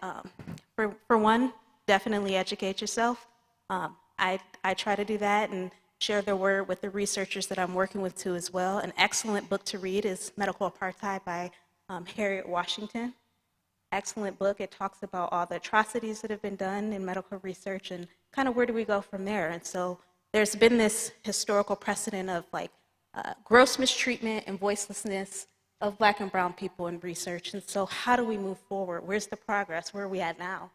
for one, definitely educate yourself. I try to do that and share the word with the researchers that I'm working with too as well. An excellent book to read is Medical Apartheid by Harriet Washington. Excellent book. It talks about all the atrocities that have been done in medical research and kind of where do we go from there. And so there's been this historical precedent of like gross mistreatment and voicelessness of Black and brown people in research. And so how do we move forward? Where's the progress? Where are we at now?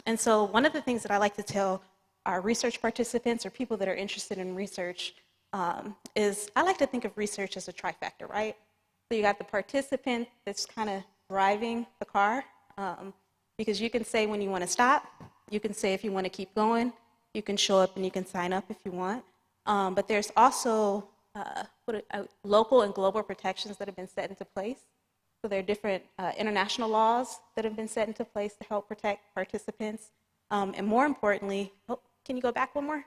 And so one of the things that I like to tell our research participants or people that are interested in research is I like to think of research as a trifecta, right? So you got the participant that's kind of driving the car, because you can say when you want to stop, you can say if you want to keep going, you can show up and you can sign up if you want. But there's also local and global protections that have been set into place. So there are different international laws that have been set into place to help protect participants. And more importantly, can you go back one more?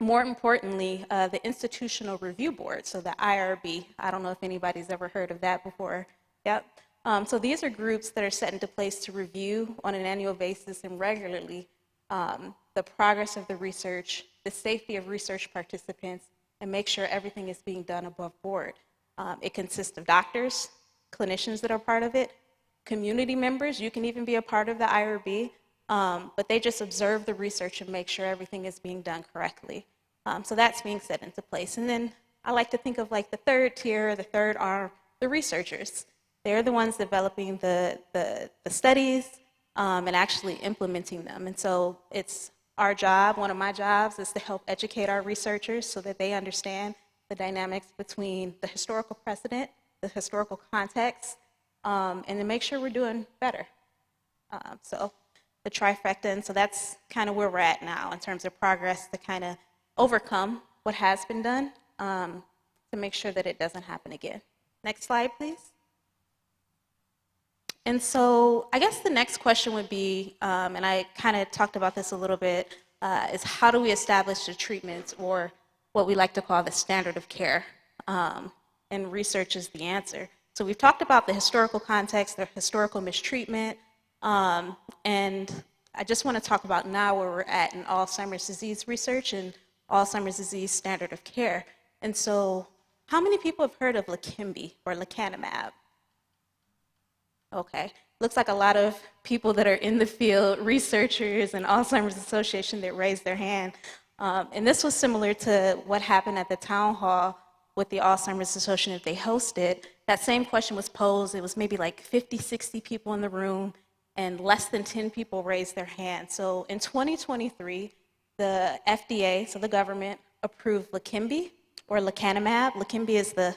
More importantly, the Institutional Review Board, so the IRB. I don't know if anybody's ever heard of that before. Yep. So these are groups that are set into place to review on an annual basis and regularly the progress of the research, the safety of research participants, and make sure everything is being done above board. It consists of doctors, clinicians that are part of it, community members. You can even be a part of the IRB, but they just observe the research and make sure everything is being done correctly. So that's being set into place. And then I like to think of like the third tier, the third arm, the researchers. They're the ones developing the studies and actually implementing them. And so it's our job, one of my jobs, is to help educate our researchers so that they understand the dynamics between the historical precedent, the historical context, and to make sure we're doing better. So the trifecta, and so that's kind of where we're at now in terms of progress to kind of overcome what has been done to make sure that it doesn't happen again. Next slide, please. And so I guess the next question would be, and I kind of talked about this a little bit, is how do we establish the treatments, or what we like to call the standard of care? And research is the answer. So we've talked about the historical context, the historical mistreatment, and I just want to talk about now where we're at in Alzheimer's disease research and Alzheimer's disease standard of care. And so how many people have heard of Leqembi or lecanemab? Okay, looks like a lot of people that are in the field, researchers and Alzheimer's Association, that raised their hand. And this was similar to what happened at the town hall with the Alzheimer's Association that they hosted. That same question was posed. It was maybe like 50, 60 people in the room, and less than 10 people raised their hand. So in 2023, the FDA, so the government, approved Leqembi or lecanemab. Leqembi is the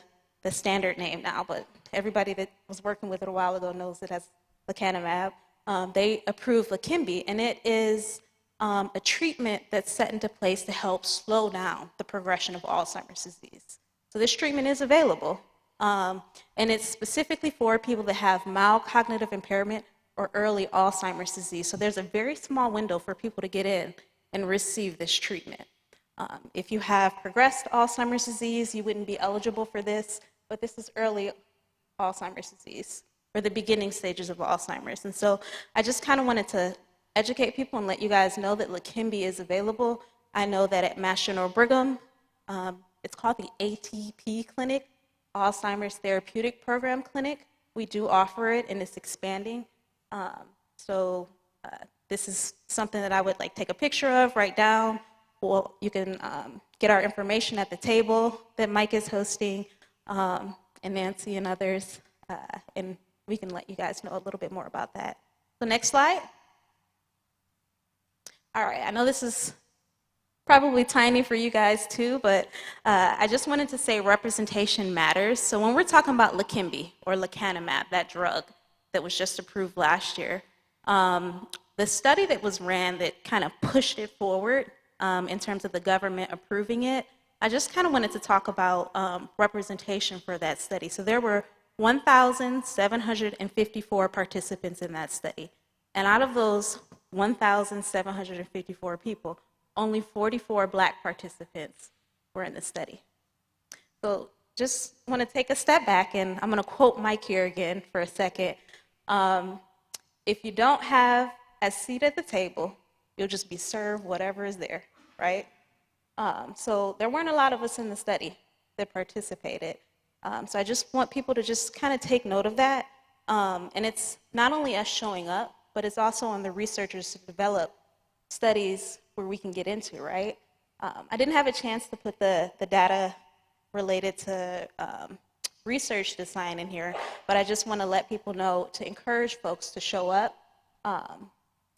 standard name now, but everybody that was working with it a while ago knows it as lecanemab. They approved Leqembi, and it is a treatment that's set into place to help slow down the progression of Alzheimer's disease. So this treatment is available, and it's specifically for people that have mild cognitive impairment or early Alzheimer's disease. So there's a very small window for people to get in and receive this treatment. If you have progressed Alzheimer's disease, you wouldn't be eligible for this, but this is early Alzheimer's disease, or the beginning stages of Alzheimer's. And so I just kind of wanted to educate people and let you guys know that Leqembi is available. I know that at Mass General Brigham, it's called the ATP Clinic, Alzheimer's Therapeutic Program Clinic. We do offer it, and it's expanding. So this is something that I would like take a picture of, write down. Well, you can get our information at the table that Mike is hosting, and Nancy and others, and we can let you guys know a little bit more about that. So next slide. All right, I know this is probably tiny for you guys too, but I just wanted to say representation matters. So when we're talking about Leqembi or lecanemab, that drug that was just approved last year, the study that was ran that kind of pushed it forward in terms of the government approving it, I just kind of wanted to talk about representation for that study. So there were 1,754 participants in that study. And out of those 1,754 people, only 44 Black participants were in the study. So just want to take a step back, and I'm going to quote Mike here again for a second. If you don't have a seat at the table, you'll just be served whatever is there, right? So there weren't a lot of us in the study that participated. So I just want people to just kind of take note of that. And it's not only us showing up, but it's also on the researchers to develop studies where we can get into, right? I didn't have a chance to put the data related to research design in here, but I just want to let people know to encourage folks to show up,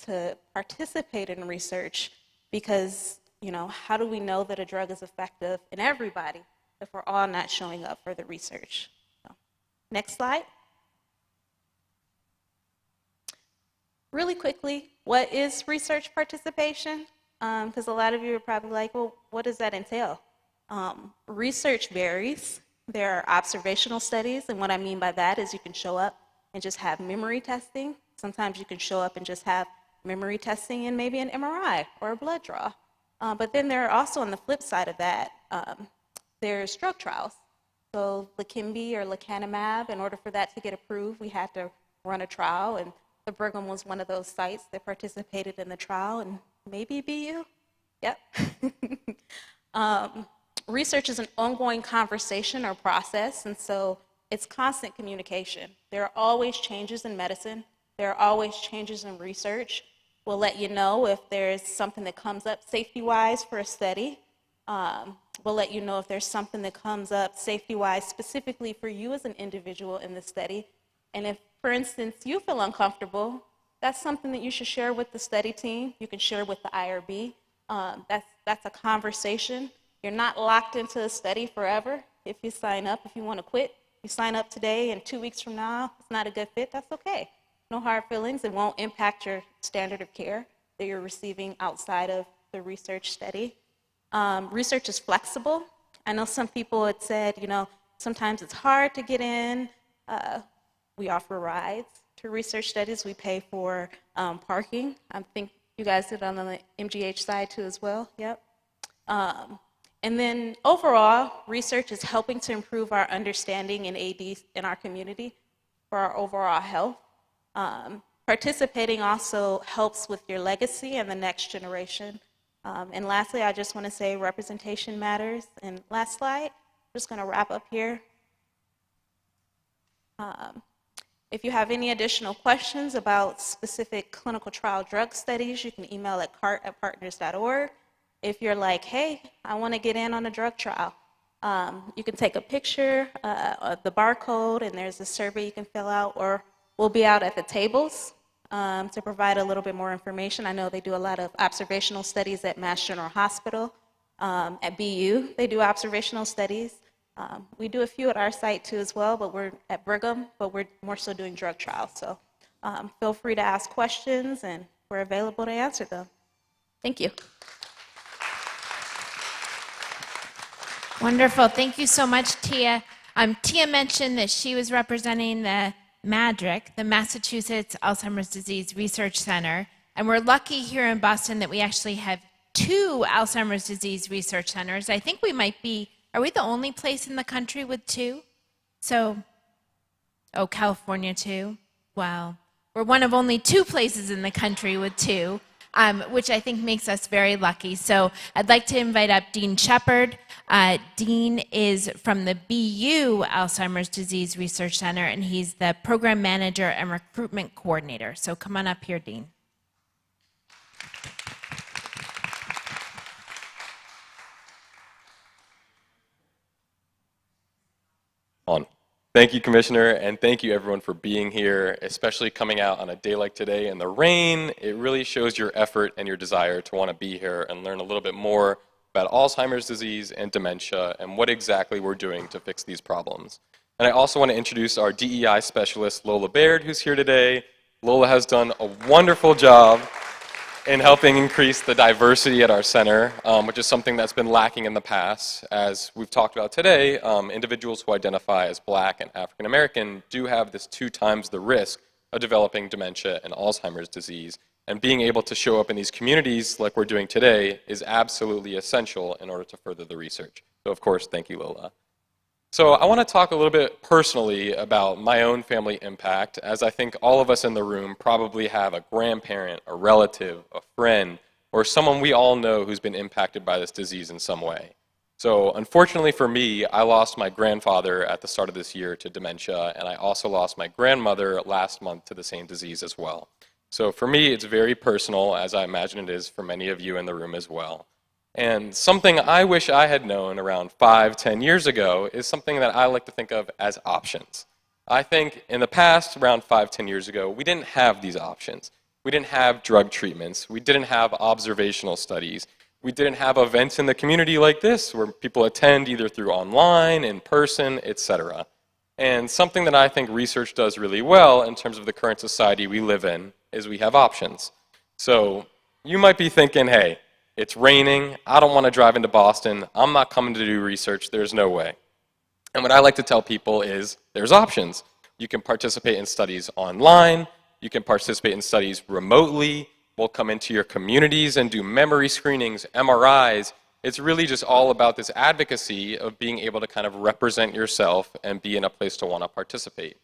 to participate in research, because, you know, how do we know that a drug is effective in everybody if we're all not showing up for the research? So, next slide. Really quickly, what is research participation? Because a lot of you are probably like, well, what does that entail? Research varies. There are observational studies, and what I mean by that is you can show up and just have memory testing. Sometimes you can show up and just have memory testing and maybe an MRI or a blood draw. But then there are also, on the flip side of that, there's drug trials. So Leqembi or lecanemab, in order for that to get approved, we had to run a trial, and the Brigham was one of those sites that participated in the trial, and maybe BU? Yep. Research is an ongoing conversation or process, and so it's constant communication. There are always changes in medicine. There are always changes in research. We'll let you know if there's something that comes up safety-wise for a study. We'll let you know if there's something that comes up safety-wise specifically for you as an individual in the study. And if, for instance, you feel uncomfortable, that's something that you should share with the study team. You can share with the IRB. That's a conversation. You're not locked into a study forever. If you sign up, if you want to quit, you sign up today and 2 weeks from now, it's not a good fit, that's okay. No hard feelings. It won't impact your standard of care that you're receiving outside of the research study. Research is flexible. I know some people had said, you know, sometimes it's hard to get in. We offer rides to research studies. We pay for parking. I think you guys did it on the MGH side too as well. Yep. And then overall, research is helping to improve our understanding in AD in our community for our overall health. Participating also helps with your legacy and the next generation. And lastly, I just want to say representation matters. And last slide, I'm just going to wrap up here. If you have any additional questions about specific clinical trial drug studies, you can email at cart@partners.org. If you're like, hey, I want to get in on a drug trial, you can take a picture of the barcode, and there's a survey you can fill out, or we'll be out at the tables to provide a little bit more information. I know they do a lot of observational studies at Mass General Hospital. At BU, they do observational studies. We do a few at our site too as well, but we're at Brigham, but we're more so doing drug trials. So feel free to ask questions, and we're available to answer them. Thank you. Wonderful. Thank you so much, Tia. Tia mentioned that she was representing the MADRC, the Massachusetts Alzheimer's Disease Research Center. And we're lucky here in Boston that we actually have 2 Alzheimer's disease research centers. I think we might be, are we the only place in the country with 2? So, oh, California too? Wow. We're one of only 2 places in the country with 2. Which I think makes us very lucky. So I'd like to invite up Dean Shepard. Dean is from the BU Alzheimer's Disease Research Center, and he's the program manager and recruitment coordinator. So come on up here, Dean. Thank you, Commissioner, and thank you everyone for being here, especially coming out on a day like today in the rain. It really shows your effort and your desire to want to be here and learn a little bit more about Alzheimer's disease and dementia and what exactly we're doing to fix these problems. And I also want to introduce our DEI specialist, Lola Baird, who's here today. Lola has done a wonderful job in helping increase the diversity at our center, which is something that's been lacking in the past. As we've talked about today, individuals who identify as Black and African American do have this 2 times the risk of developing dementia and Alzheimer's disease. And being able to show up in these communities like we're doing today is absolutely essential in order to further the research. So of course, thank you, Lola. So I want to talk a little bit personally about my own family impact, as I think all of us in the room probably have a grandparent, a relative, a friend, or someone we all know who's been impacted by this disease in some way. So unfortunately for me, I lost my grandfather at the start of this year to dementia, and I also lost my grandmother last month to the same disease as well. So for me, it's very personal, as I imagine it is for many of you in the room as well. And something I wish I had known around 5, 10 years ago is something that I like to think of as options. I think in the past, around 5, 10 years ago, we didn't have these options. We didn't have drug treatments. We didn't have observational studies. We didn't have events in the community like this where people attend either through online, in person, etc. And something that I think research does really well in terms of the current society we live in is we have options. So you might be thinking, hey, it's raining, I don't want to drive into Boston, I'm not coming to do research, there's no way. And what I like to tell people is there's options. You can participate in studies online, you can participate in studies remotely, we'll come into your communities and do memory screenings, MRIs. It's really just all about this advocacy of being able to kind of represent yourself and be in a place to want to participate.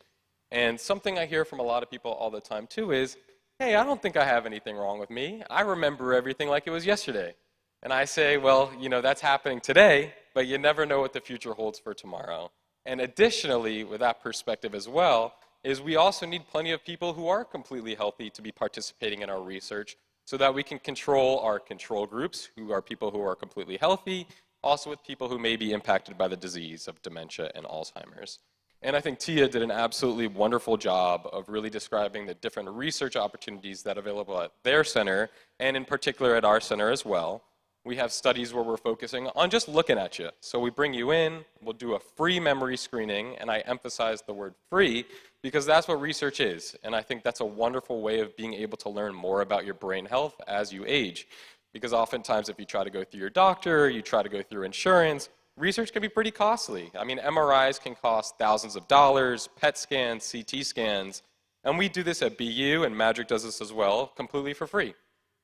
And something I hear from a lot of people all the time too is, hey, I don't think I have anything wrong with me. I remember everything like it was yesterday. And I say, well, you know, that's happening today, but you never know what the future holds for tomorrow. And additionally, with that perspective as well, is we also need plenty of people who are completely healthy to be participating in our research so that we can control our control groups, who are people who are completely healthy, also with people who may be impacted by the disease of dementia and Alzheimer's. And I think Tia did an absolutely wonderful job of really describing the different research opportunities that are available at their center, and in particular at our center as well. We have studies where we're focusing on just looking at you. So we bring you in, we'll do a free memory screening, and I emphasize the word free because that's what research is. And I think that's a wonderful way of being able to learn more about your brain health as you age. Because oftentimes if you try to go through your doctor, you try to go through insurance, research can be pretty costly. I mean, MRIs can cost thousands of dollars, PET scans, CT scans, and we do this at BU, and Magic does this as well, completely for free.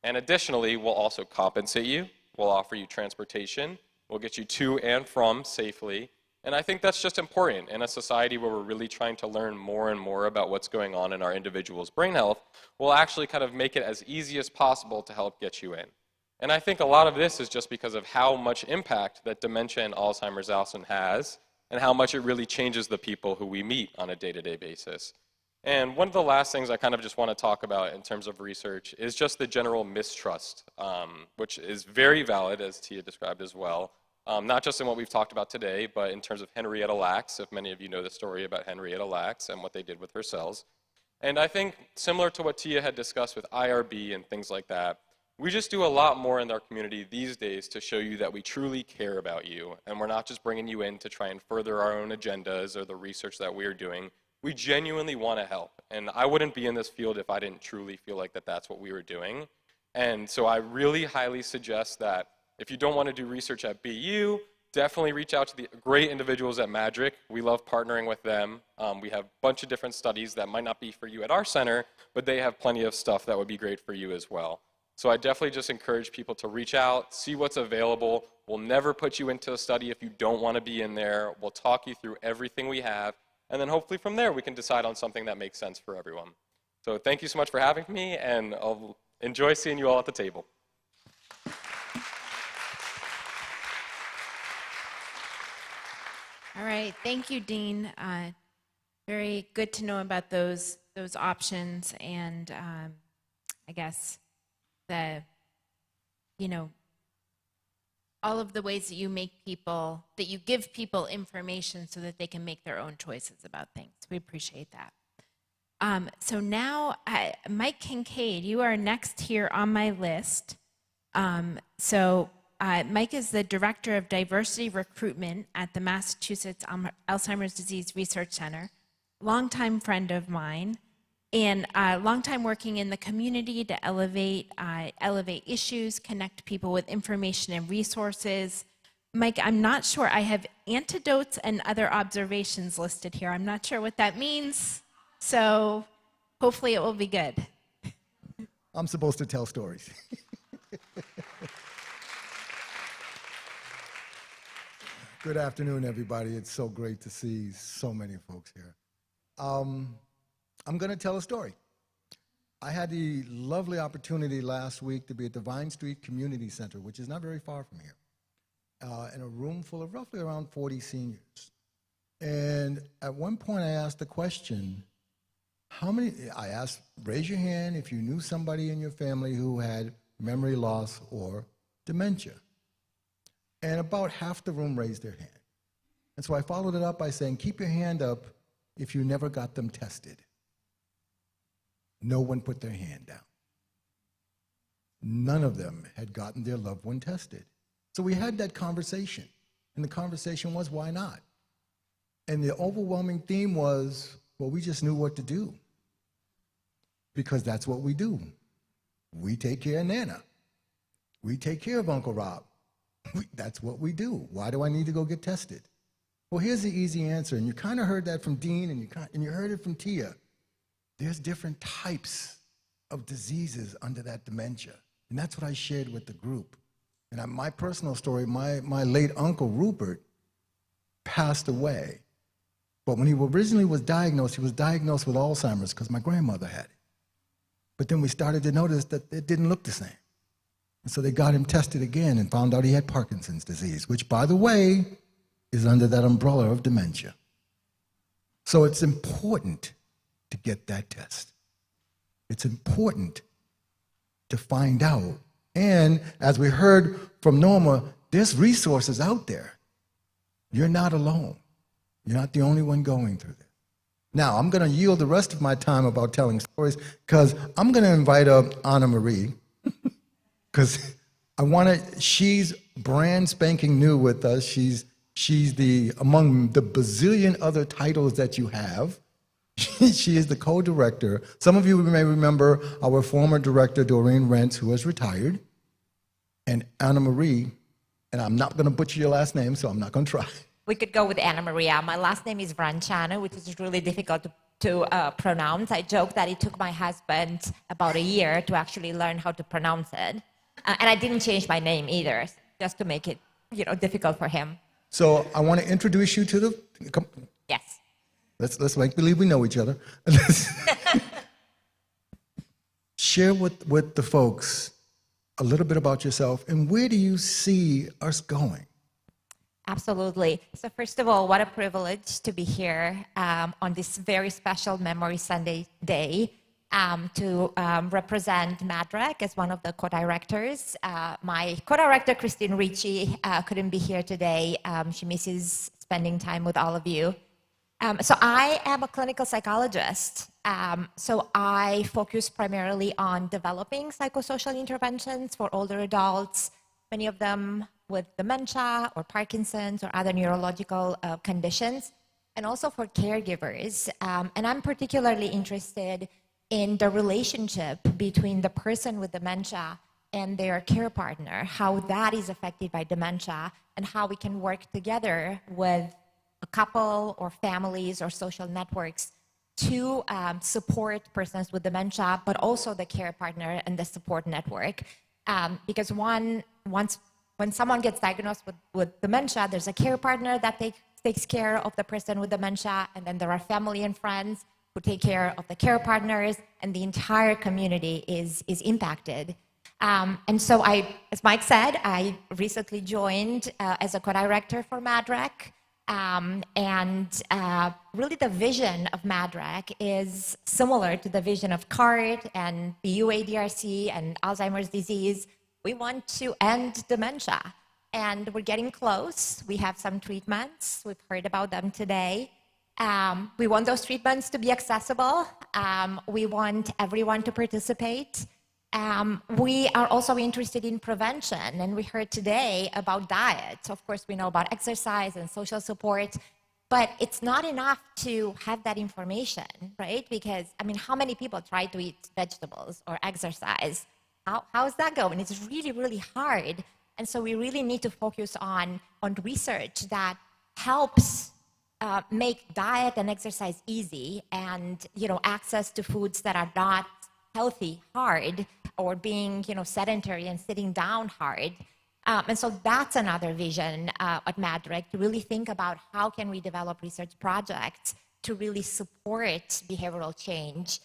And additionally, we'll also compensate you. We'll offer you transportation. We'll get you to and from safely. And I think that's just important in a society where we're really trying to learn more and more about what's going on in our individual's brain health. We'll actually kind of make it as easy as possible to help get you in. And I think a lot of this is just because of how much impact that dementia and Alzheimer's often has, and how much it really changes the people who we meet on a day-to-day basis. And one of the last things I kind of just want to talk about in terms of research is just the general mistrust, which is very valid, as Tia described as well, not just in what we've talked about today, but in terms of Henrietta Lacks, if many of you know the story about Henrietta Lacks and what they did with her cells. And I think similar to what Tia had discussed with IRB and things like that, we just do a lot more in our community these days to show you that we truly care about you, and we're not just bringing you in to try and further our own agendas or the research that we're doing. We genuinely want to help, and I wouldn't be in this field if I didn't truly feel like that's what we were doing. And so I really highly suggest that if you don't want to do research at BU, definitely reach out to the great individuals at Magic. We love partnering with them. We have a bunch of different studies that might not be for you at our center, but they have plenty of stuff that would be great for you as well. So I definitely just encourage people to reach out, see what's available. We'll never put you into a study if you don't want to be in there. We'll talk you through everything we have, and then hopefully from there we can decide on something that makes sense for everyone. So thank you so much for having me, and I'll enjoy seeing you all at the table. All right, thank you, Dean. Very good to know about those options, and I guess all of the ways that you give people information so that they can make their own choices about things. We appreciate that. So now, Mike Kincaid, you are next here on my list. Mike is the Director of Diversity Recruitment at the Massachusetts Alzheimer's Disease Research Center, longtime friend of mine, and long time working in the community to elevate issues, connect people with information and resources. Mike, I'm not sure. I have antidotes and other observations listed here. I'm not sure what that means, so hopefully it will be good. I'm supposed to tell stories. Good afternoon, everybody. It's so great to see so many folks here. I'm going to tell a story. I had the lovely opportunity last week to be at the Vine Street Community Center, which is not very far from here, in a room full of roughly around 40 seniors. And at one point I asked the question, I asked, raise your hand if you knew somebody in your family who had memory loss or dementia. And about half the room raised their hand. And so I followed it up by saying, keep your hand up if you never got them tested. No one put their hand down. None of them had gotten their loved one tested. So we had that conversation. And the conversation was, why not? And the overwhelming theme was, well, we just knew what to do. Because that's what we do. We take care of Nana. We take care of Uncle Rob. That's what we do. Why do I need to go get tested? Well, here's the easy answer, and you kind of heard that from Dean, and you heard it from Tia. There's different types of diseases under that dementia, and that's what I shared with the group. And my personal story, my late uncle Rupert passed away, but when he originally was diagnosed, he was diagnosed with Alzheimer's because my grandmother had it. But then we started to notice that it didn't look the same. And so they got him tested again and found out he had Parkinson's disease, which, by the way, is under that umbrella of dementia. So it's important to get that test. It's important to find out. And as we heard from Norma, there's resources out there. You're not alone. You're not the only one going through this. Now, I'm going to yield the rest of my time about telling stories because I'm going to invite up Anna Marie because she's brand spanking new with us. She's among the bazillion other titles that you have. She is the co-director. Some of you may remember our former director, Doreen Rentz, who has retired, and Anna Marie, and I'm not going to butcher your last name, so I'm not going to try. We could go with Anna Maria. My last name is Vranciano, which is really difficult to pronounce. I joke that it took my husband about a year to actually learn how to pronounce it. And I didn't change my name either, just to make it, difficult for him. So I want to introduce you to the... Yes. Let's make believe we know each other. Share with the folks a little bit about yourself and where do you see us going? Absolutely. So first of all, what a privilege to be here on this very special Memory Sunday day to represent MADREC as one of the co-directors. My co-director, Christine Ricci, couldn't be here today. She misses spending time with all of you. So I am a clinical psychologist. So I focus primarily on developing psychosocial interventions for older adults, many of them with dementia or Parkinson's or other neurological conditions, and also for caregivers. And I'm particularly interested in the relationship between the person with dementia and their care partner, how that is affected by dementia, and how we can work together with a couple or families or social networks to support persons with dementia, but also the care partner and the support network. Because when someone gets diagnosed with dementia, there's a care partner that takes care of the person with dementia, and then there are family and friends who take care of the care partners, and the entire community is impacted. And so as Mike said, I recently joined as a co-director for MADREC. Really the vision of MADREC is similar to the vision of CART and the UADRC and Alzheimer's disease. We want to end dementia, and we're getting close. We have some treatments. We've heard about them today. We want those treatments to be accessible. We want everyone to participate. We are also interested in prevention, and we heard today about diet. Of course, we know about exercise and social support, but it's not enough to have that information, right? Because, how many people try to eat vegetables or exercise? How is that going? It's really, really hard. And so we really need to focus on research that helps make diet and exercise easy, and, access to foods that are not healthy hard, or being, sedentary and sitting down hard. And so that's another vision at MADREC, to really think about how can we develop research projects to really support behavioral change.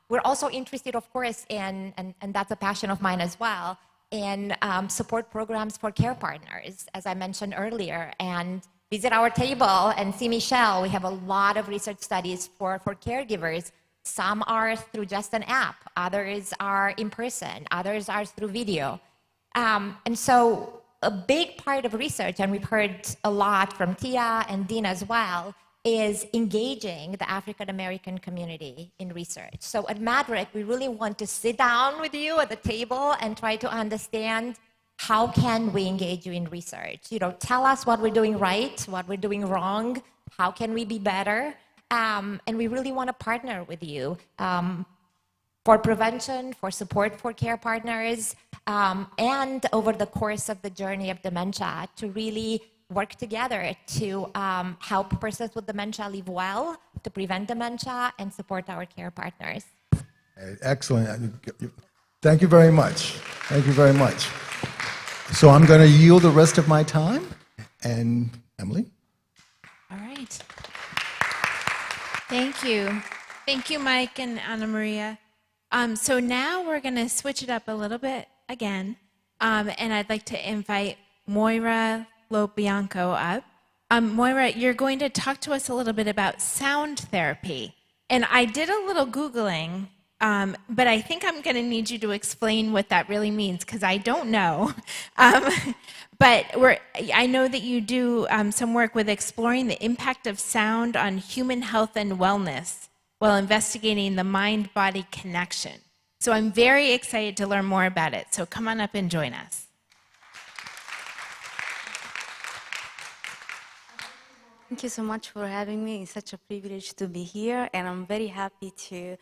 We're also interested, of course, in, and that's a passion of mine as well, in support programs for care partners, as I mentioned earlier, and visit our table and see Michelle. We have a lot of research studies for caregivers. Some are through just an app, others are in person, others are through video. And so a big part of research, and we've heard a lot from Tia and Dean as well, is engaging the African American community in research. So at MADREC, we really want to sit down with you at the table and try to understand how can we engage you in research. Tell us what we're doing right, what we're doing wrong, how can we be better, and we really want to partner with you for prevention, for support for care partners, and over the course of the journey of dementia to really work together to help persons with dementia live well, to prevent dementia, and support our care partners. Excellent. Thank you very much. Thank you very much. So I'm going to yield the rest of my time. And Emily? All right. Thank you. Thank you, Mike and Anna Maria. So now we're going to switch it up a little bit again. And I'd like to invite Moira Lobianco up. Moira, you're going to talk to us a little bit about sound therapy. And I did a little Googling, but I think I'm going to need you to explain what that really means, because I don't know. But I know that you do some work with exploring the impact of sound on human health and wellness while investigating the mind-body connection. So I'm very excited to learn more about it. So come on up and join us. Thank you so much for having me. It's such a privilege to be here, and I'm very happy to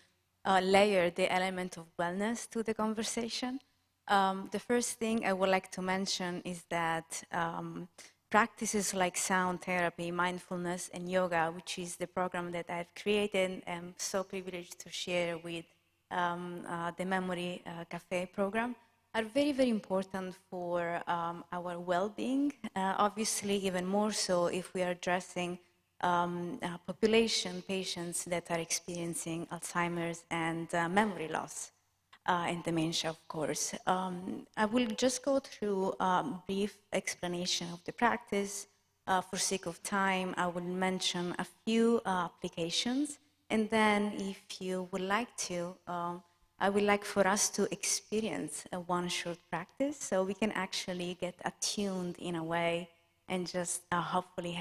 layer the element of wellness to the conversation. The first thing I would like to mention is that practices like sound therapy, mindfulness, and yoga, which is the program that I've created, and I'm so privileged to share with the Memory Cafe program, are very, very important for our well-being. Obviously, even more so if we are addressing population patients that are experiencing Alzheimer's and memory loss and dementia, of course. I will just go through a brief explanation of the practice. For sake of time, I will mention a few applications, and then if you would like to, I would like for us to experience one short practice so we can actually get attuned in a way and just hopefully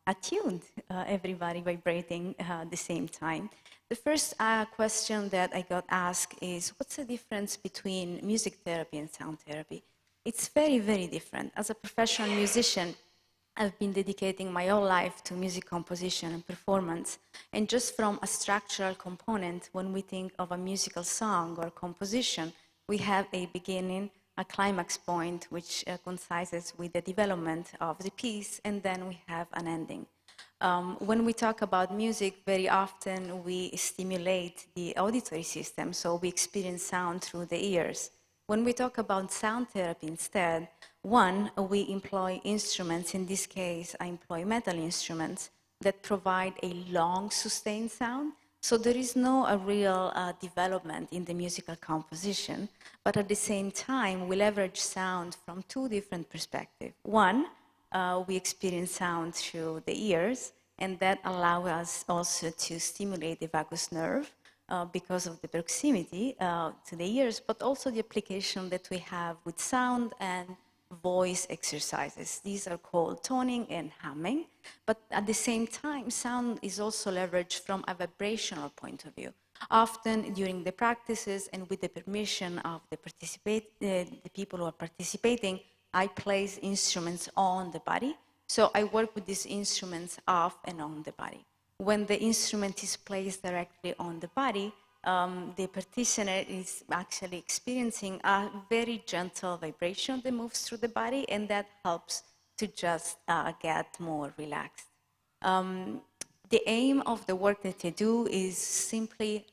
attuned, everybody vibrating at the same time. The first question that I got asked is, what's the difference between music therapy and sound therapy? It's very, very different. As a professional musician, I've been dedicating my whole life to music composition and performance. And just from a structural component, when we think of a musical song or composition, we have a beginning, a climax point, which coincides with the development of the piece, and then we have an ending. When we talk about music, very often we stimulate the auditory system, so we experience sound through the ears. When we talk about sound therapy instead, one, we employ instruments. In this case, I employ metal instruments that provide a long, sustained sound. So there is no real development in the musical composition, but at the same time, we leverage sound from two different perspectives. One, we experience sound through the ears, and that allows us also to stimulate the vagus nerve because of the proximity to the ears, but also the application that we have with sound and voice exercises. These are called toning and humming, but at the same time, sound is also leveraged from a vibrational point of view. Often during the practices and with the permission of the people who are participating, I place instruments on the body. So I work with these instruments off and on the body. When the instrument is placed directly on the body, the practitioner is actually experiencing a very gentle vibration that moves through the body, and that helps to just get more relaxed. The aim of the work that I do is simply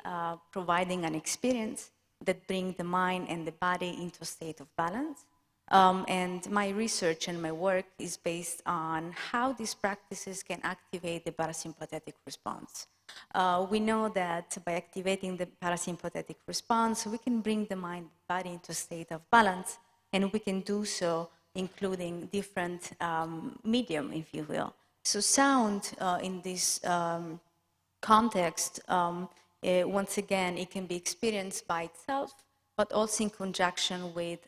providing an experience that brings the mind and the body into a state of balance. And my research and my work is based on how these practices can activate the parasympathetic response. We know that by activating the parasympathetic response, we can bring the mind and body into a state of balance, and we can do so including different medium, if you will. So sound in this context, once again, it can be experienced by itself, but also in conjunction with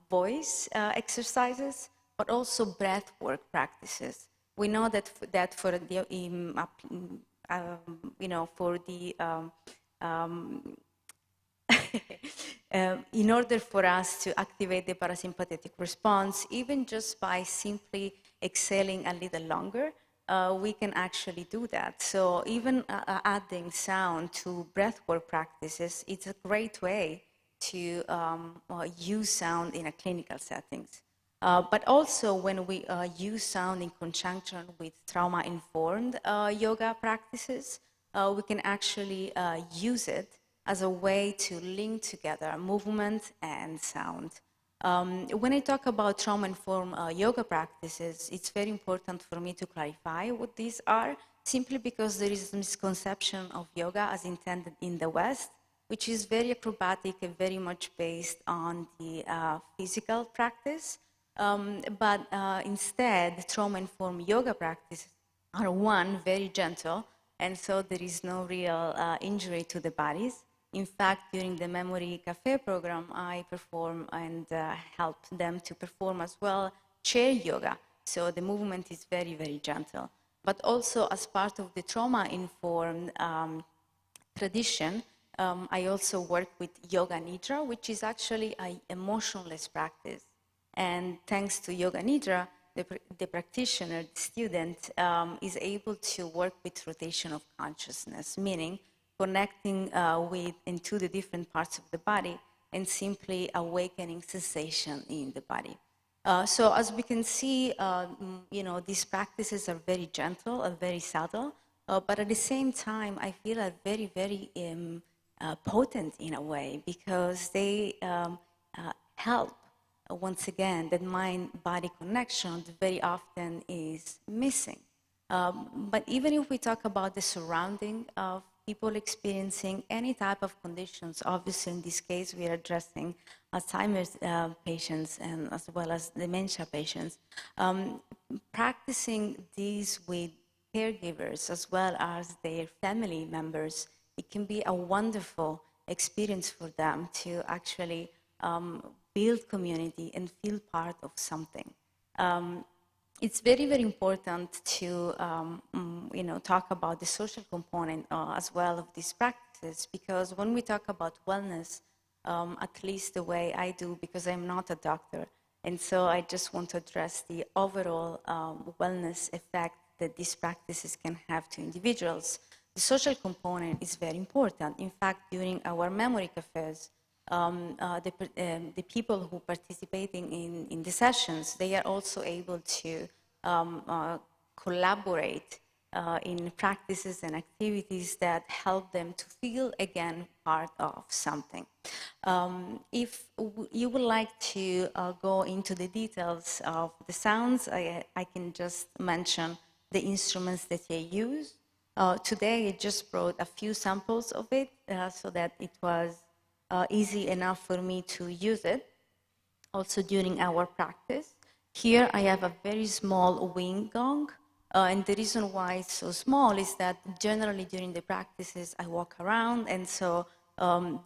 voice exercises, but also breath work practices. We know that for the for the in order for us to activate the parasympathetic response, even just by simply exhaling a little longer, we can actually do that. So even adding sound to breathwork practices, it's a great way to use sound in a clinical settings. But also when we use sound in conjunction with trauma-informed yoga practices, we can actually use it as a way to link together movement and sound. When I talk about trauma-informed yoga practices, it's very important for me to clarify what these are, simply because there is a misconception of yoga as intended in the West, which is very acrobatic and very much based on the physical practice. But instead, trauma-informed yoga practices are one, very gentle, and so there is no real injury to the bodies. In fact, during the Memory Cafe program, I perform and help them to perform as well chair yoga. So the movement is very, very gentle. But also as part of the trauma-informed tradition, I also work with Yoga Nidra, which is actually an emotionless practice. And thanks to Yoga Nidra, the practitioner, the student, is able to work with rotation of consciousness, meaning connecting with into the different parts of the body and simply awakening sensation in the body. So as we can see, these practices are very gentle and very subtle, but at the same time, I feel are very, very potent in a way, because they help, once again, that mind-body connection that very often is missing. But even if we talk about the surrounding of people experiencing any type of conditions, obviously in this case we are addressing Alzheimer's patients and as well as dementia patients, practicing these with caregivers as well as their family members, it can be a wonderful experience for them to actually build community and feel part of something. It's very, very important to talk about the social component as well of these practices, because when we talk about wellness, at least the way I do, because I'm not a doctor, and so I just want to address the overall wellness effect that these practices can have to individuals. The social component is very important. In fact, during our memory cafes, the people who participating in the sessions, they are also able to collaborate in practices and activities that help them to feel again part of something. If you would like to go into the details of the sounds, I can just mention the instruments that they use. Today I just brought a few samples of it so that it was easy enough for me to use it also during our practice. Here I have a very small wing gong, and the reason why it's so small is that generally during the practices I walk around, and so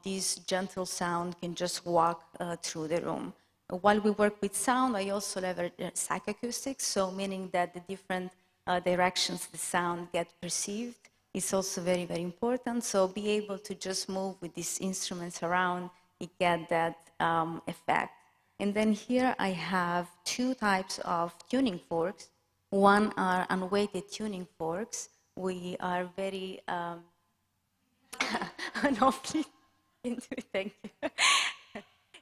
this gentle sound can just walk through the room. While we work with sound, I also leverage psychoacoustics, so meaning that the different directions the sound get perceived is also very, very important. So be able to just move with these instruments around, you get that effect. And then here I have two types of tuning forks. One are unweighted tuning forks. We are very, no, please, thank you.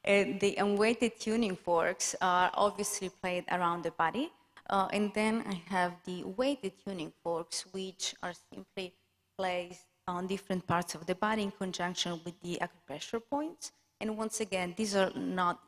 The unweighted tuning forks are obviously played around the body. And then I have the weighted tuning forks, which are simply placed on different parts of the body in conjunction with the acupressure points. And once again, these are not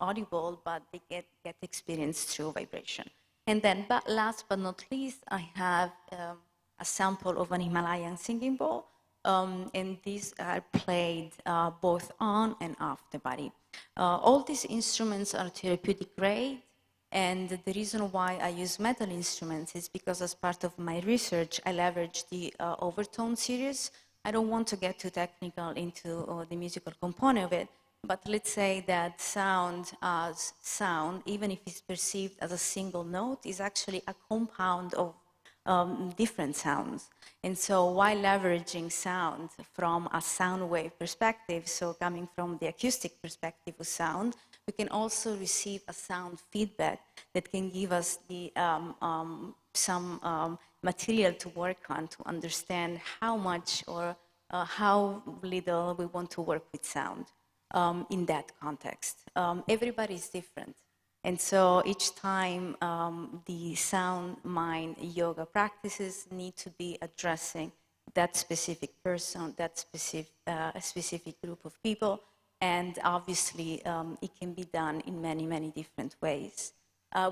audible, but they get experienced through vibration. And then, but last but not least, I have a sample of an Himalayan singing bowl, and these are played both on and off the body. All these instruments are therapeutic grade, and the reason why I use metal instruments is because as part of my research, I leverage the Overtone series, I don't want to get too technical into the musical component of it, but let's say that sound as sound, even if it's perceived as a single note, is actually a compound of different sounds. And so while leveraging sound from a sound wave perspective, so coming from the acoustic perspective of sound, we can also receive a sound feedback that can give us some material to work on to understand how much or how little we want to work with sound in that context. Everybody is different. And so each time the sound mind yoga practices need to be addressing that specific person, that specific group of people, and obviously it can be done in many, many different ways.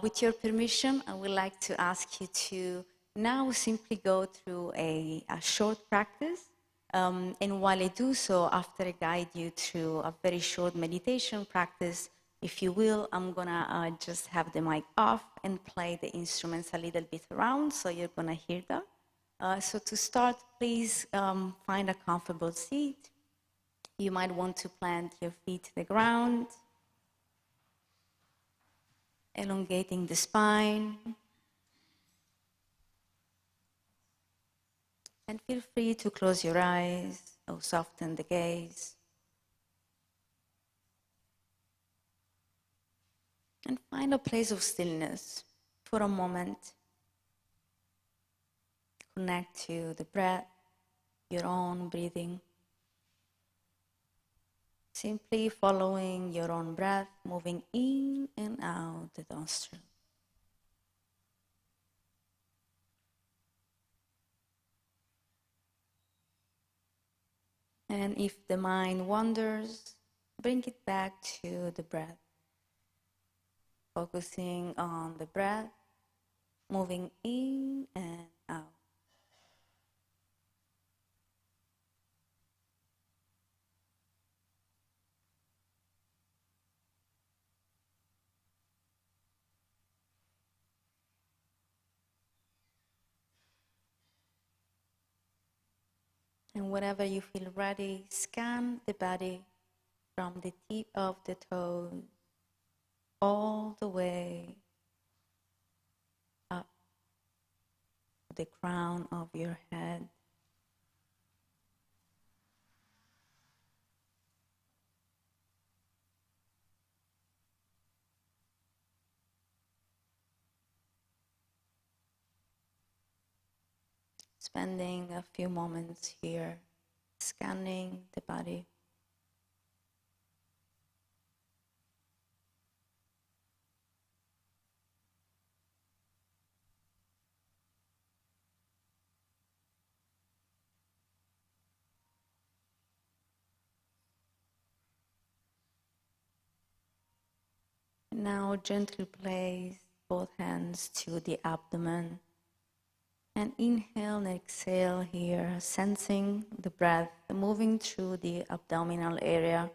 With your permission, I would like to ask you to now simply go through a short practice. And while I do so, after I guide you through a very short meditation practice, if you will, I'm gonna just have the mic off and play the instruments a little bit around, so you're gonna hear them. So to start, please find a comfortable seat. You might want to plant your feet to the ground, elongating the spine. And feel free to close your eyes or soften the gaze. And find a place of stillness for a moment. Connect to the breath, your own breathing. Simply following your own breath, moving in and out the nostril. And if the mind wanders, bring it back to the breath. Focusing on the breath, moving in and out. And whenever you feel ready, scan the body from the tip of the toes all the way up to the crown of your head. Spending a few moments here, scanning the body. Now gently place both hands to the abdomen. And inhale and exhale here, sensing the breath moving through the abdominal area.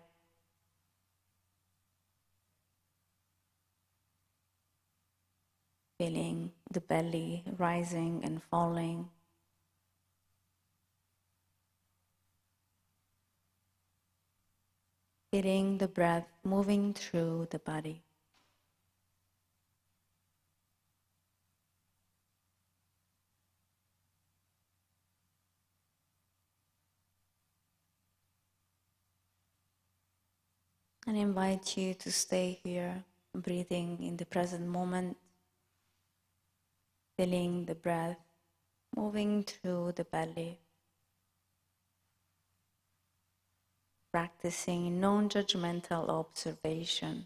Feeling the belly rising and falling. Feeling the breath moving through the body. And I invite you to stay here, breathing in the present moment, feeling the breath moving through the belly, practicing non-judgmental observation.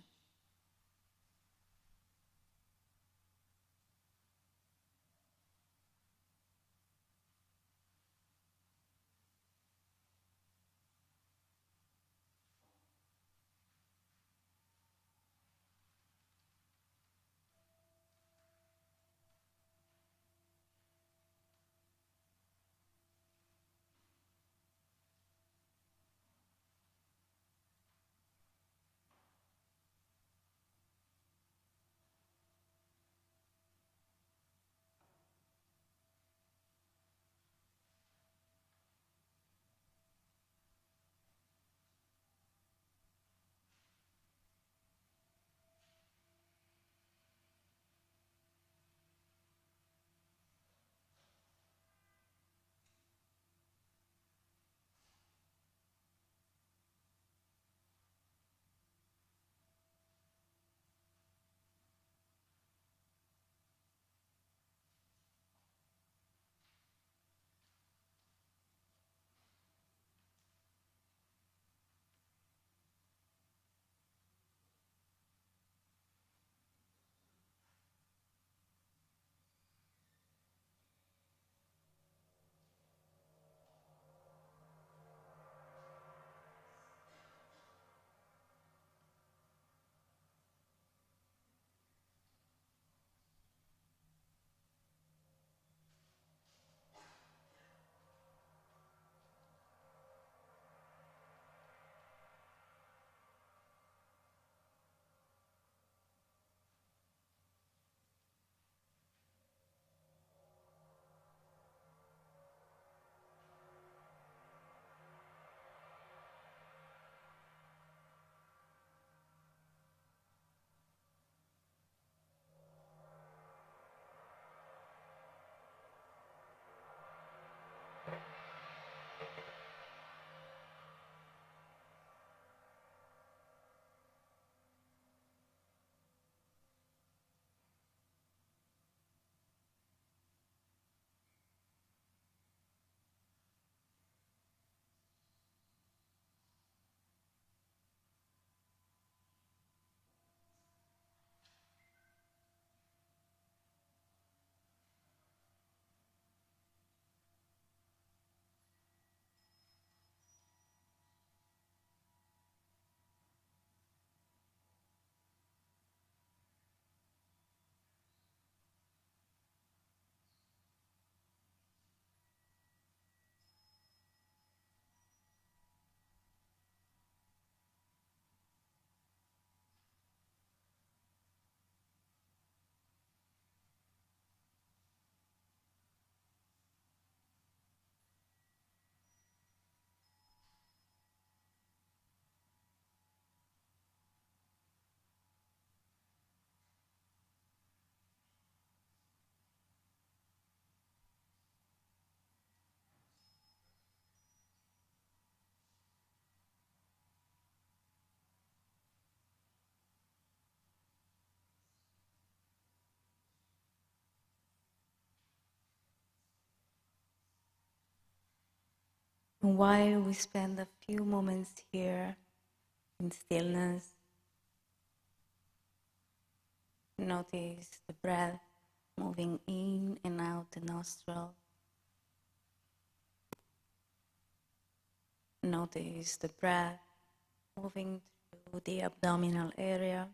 And while we spend a few moments here in stillness, notice the breath moving in and out the nostril. Notice the breath moving through the abdominal area.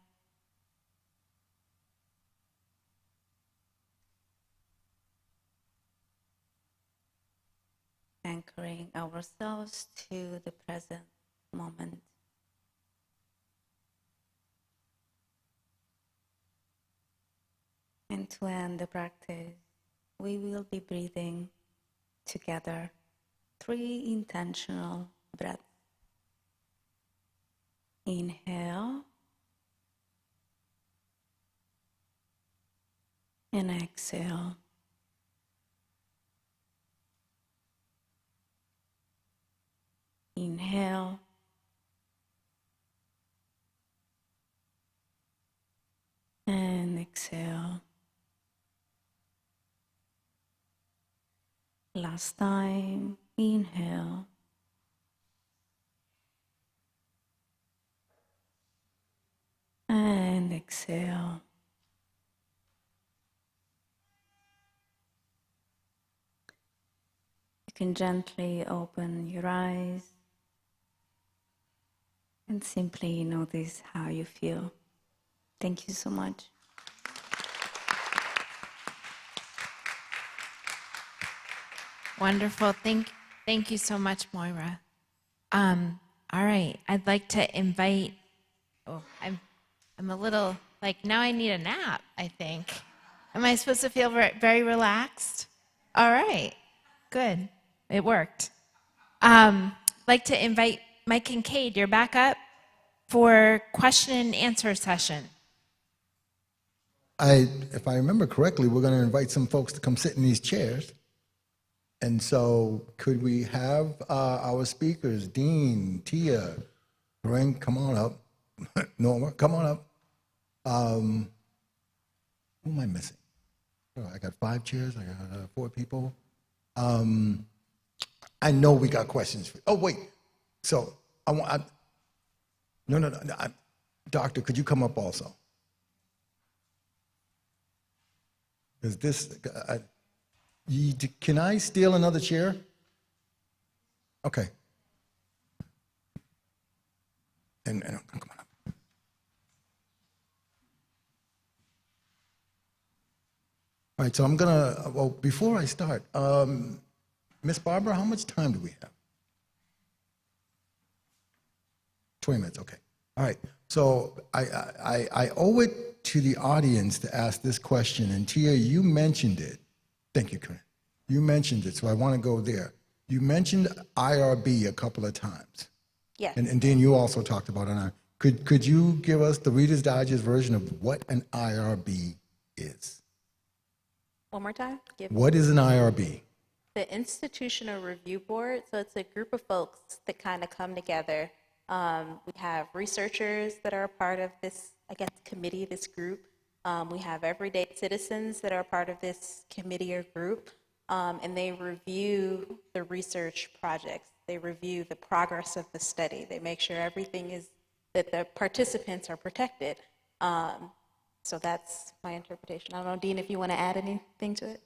Anchoring ourselves to the present moment. And to end the practice, we will be breathing together 3 intentional breaths. Inhale and exhale. Inhale and exhale. Last time, inhale and exhale. You can gently open your eyes and simply notice how you feel. Thank you so much. Wonderful. Thank you so much, Moira. All right, I'd like to invite. Oh, I'm a little like now. I need a nap, I think. Am I supposed to feel very relaxed? All right, good. It worked. I'd like to invite Mike Kincaid. You're back up for question and answer session. If I remember correctly, we're going to invite some folks to come sit in these chairs. And so could we have our speakers, Dean, Tia, Corinne, come on up. Norma, come on up. Who am I missing? Oh, I got 5 chairs. I got 4 people. I know we got questions. Oh, wait. So, no. Doctor, could you come up also? Is this... can I steal another chair? Okay. And come on up. All right, so I'm gonna, well, before I start, Miss Barbara, how much time do we have? 20 minutes, okay. All right, so I owe it to the audience to ask this question, and Tia, you mentioned it. Thank you, Corinne. You mentioned it, so I want to go there. You mentioned IRB a couple of times. Yes. And Dean, you also talked about it. Could you give us the Reader's Digest version of what an IRB is? One more time. What is an IRB? The Institutional Review Board. So it's a group of folks that kind of come together. We have researchers that are a part of this, committee, this group. We have everyday citizens that are a part of this committee or group, and they review the research projects. They review the progress of the study. They make sure everything is, that the participants are protected. So that's my interpretation. I don't know, Dean, if you want to add anything to it?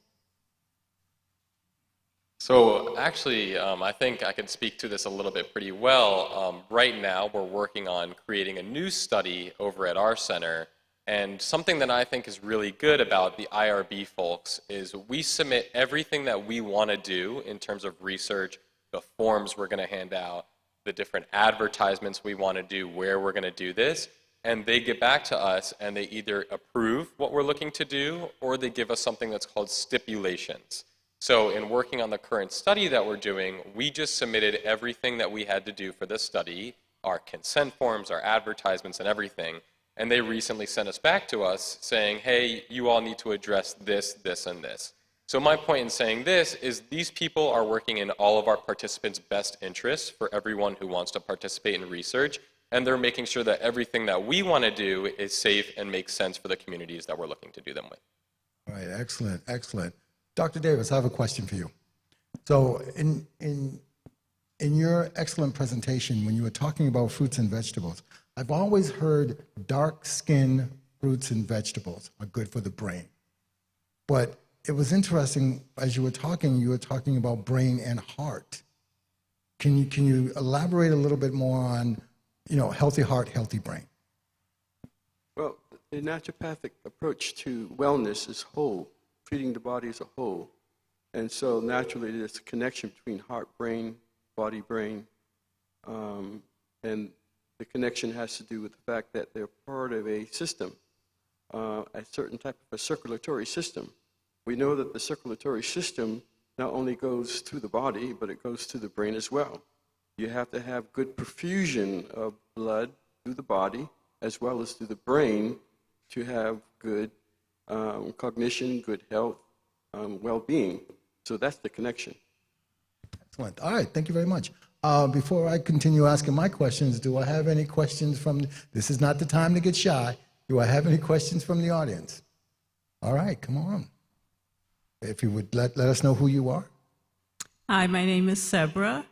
So actually, I think I can speak to this a little bit pretty well. Right now, we're working on creating a new study over at our center. And something that I think is really good about the IRB folks is we submit everything that we want to do in terms of research, the forms we're going to hand out, the different advertisements we want to do, where we're going to do this, and they get back to us and they either approve what we're looking to do or they give us something that's called stipulations. So in working on the current study that we're doing, we just submitted everything that we had to do for this study, our consent forms, our advertisements, and everything. And they recently sent us back to us saying, hey, you all need to address this, this, and this. So my point in saying this is these people are working in all of our participants' best interests for everyone who wants to participate in research, and they're making sure that everything that we want to do is safe and makes sense for the communities that we're looking to do them with. All right, excellent, excellent. Dr. Davis, I have a question for you. So in your excellent presentation, when you were talking about fruits and vegetables, I've always heard dark-skinned fruits and vegetables are good for the brain. But it was interesting, as you were talking about brain and heart. Can you elaborate a little bit more on, healthy heart, healthy brain? Well, the naturopathic approach to wellness is whole, treating the body as a whole. And so naturally there's a connection between heart, brain, body, brain. And the connection has to do with the fact that they're part of a system, a certain type of a circulatory system. We know that the circulatory system not only goes through the body, but it goes through the brain as well. You have to have good perfusion of blood through the body as well as through the brain to have good cognition, good health, well-being. So that's the connection. Excellent. All right, thank you very much. Before I continue asking my questions, do I have any questions this is not the time to get shy. Do I have any questions from the audience? All right, come on. If you would let us know who you are. Hi, my name is Sebra,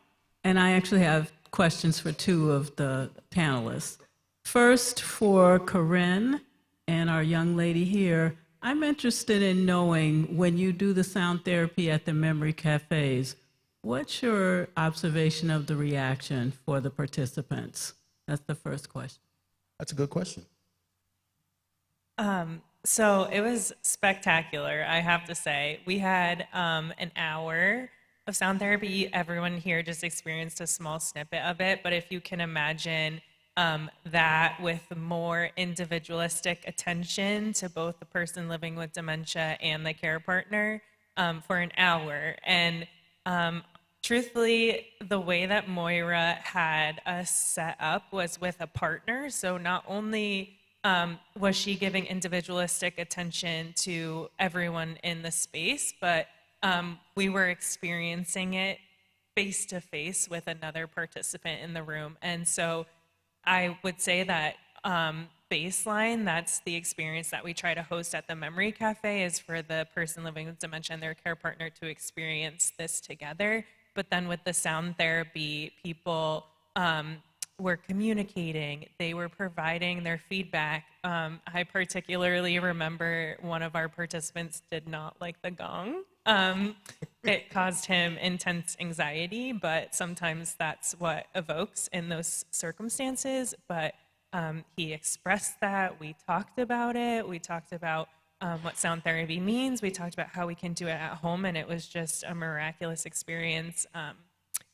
and I actually have questions for two of the panelists. First, for Corinne and our young lady here, I'm interested in knowing when you do the sound therapy at the memory cafes, what's your observation of the reaction for the participants? That's the first question. That's a good question. So it was spectacular, I have to say. We had an hour of sound therapy. Everyone here just experienced a small snippet of it, but if you can imagine that with more individualistic attention to both the person living with dementia and the care partner for an hour. And truthfully, the way that Moira had us set up was with a partner. So not only was she giving individualistic attention to everyone in the space, but we were experiencing it face to face with another participant in the room. And so I would say that baseline, that's the experience that we try to host at the Memory Cafe, is for the person living with dementia and their care partner to experience this together. But then with the sound therapy, people were communicating, they were providing their feedback. I particularly remember one of our participants did not like the gong. It caused him intense anxiety, but sometimes that's what evokes in those circumstances. But he expressed that. We talked about it. We talked about what sound therapy means. We talked about how we can do it at home, and it was just a miraculous experience.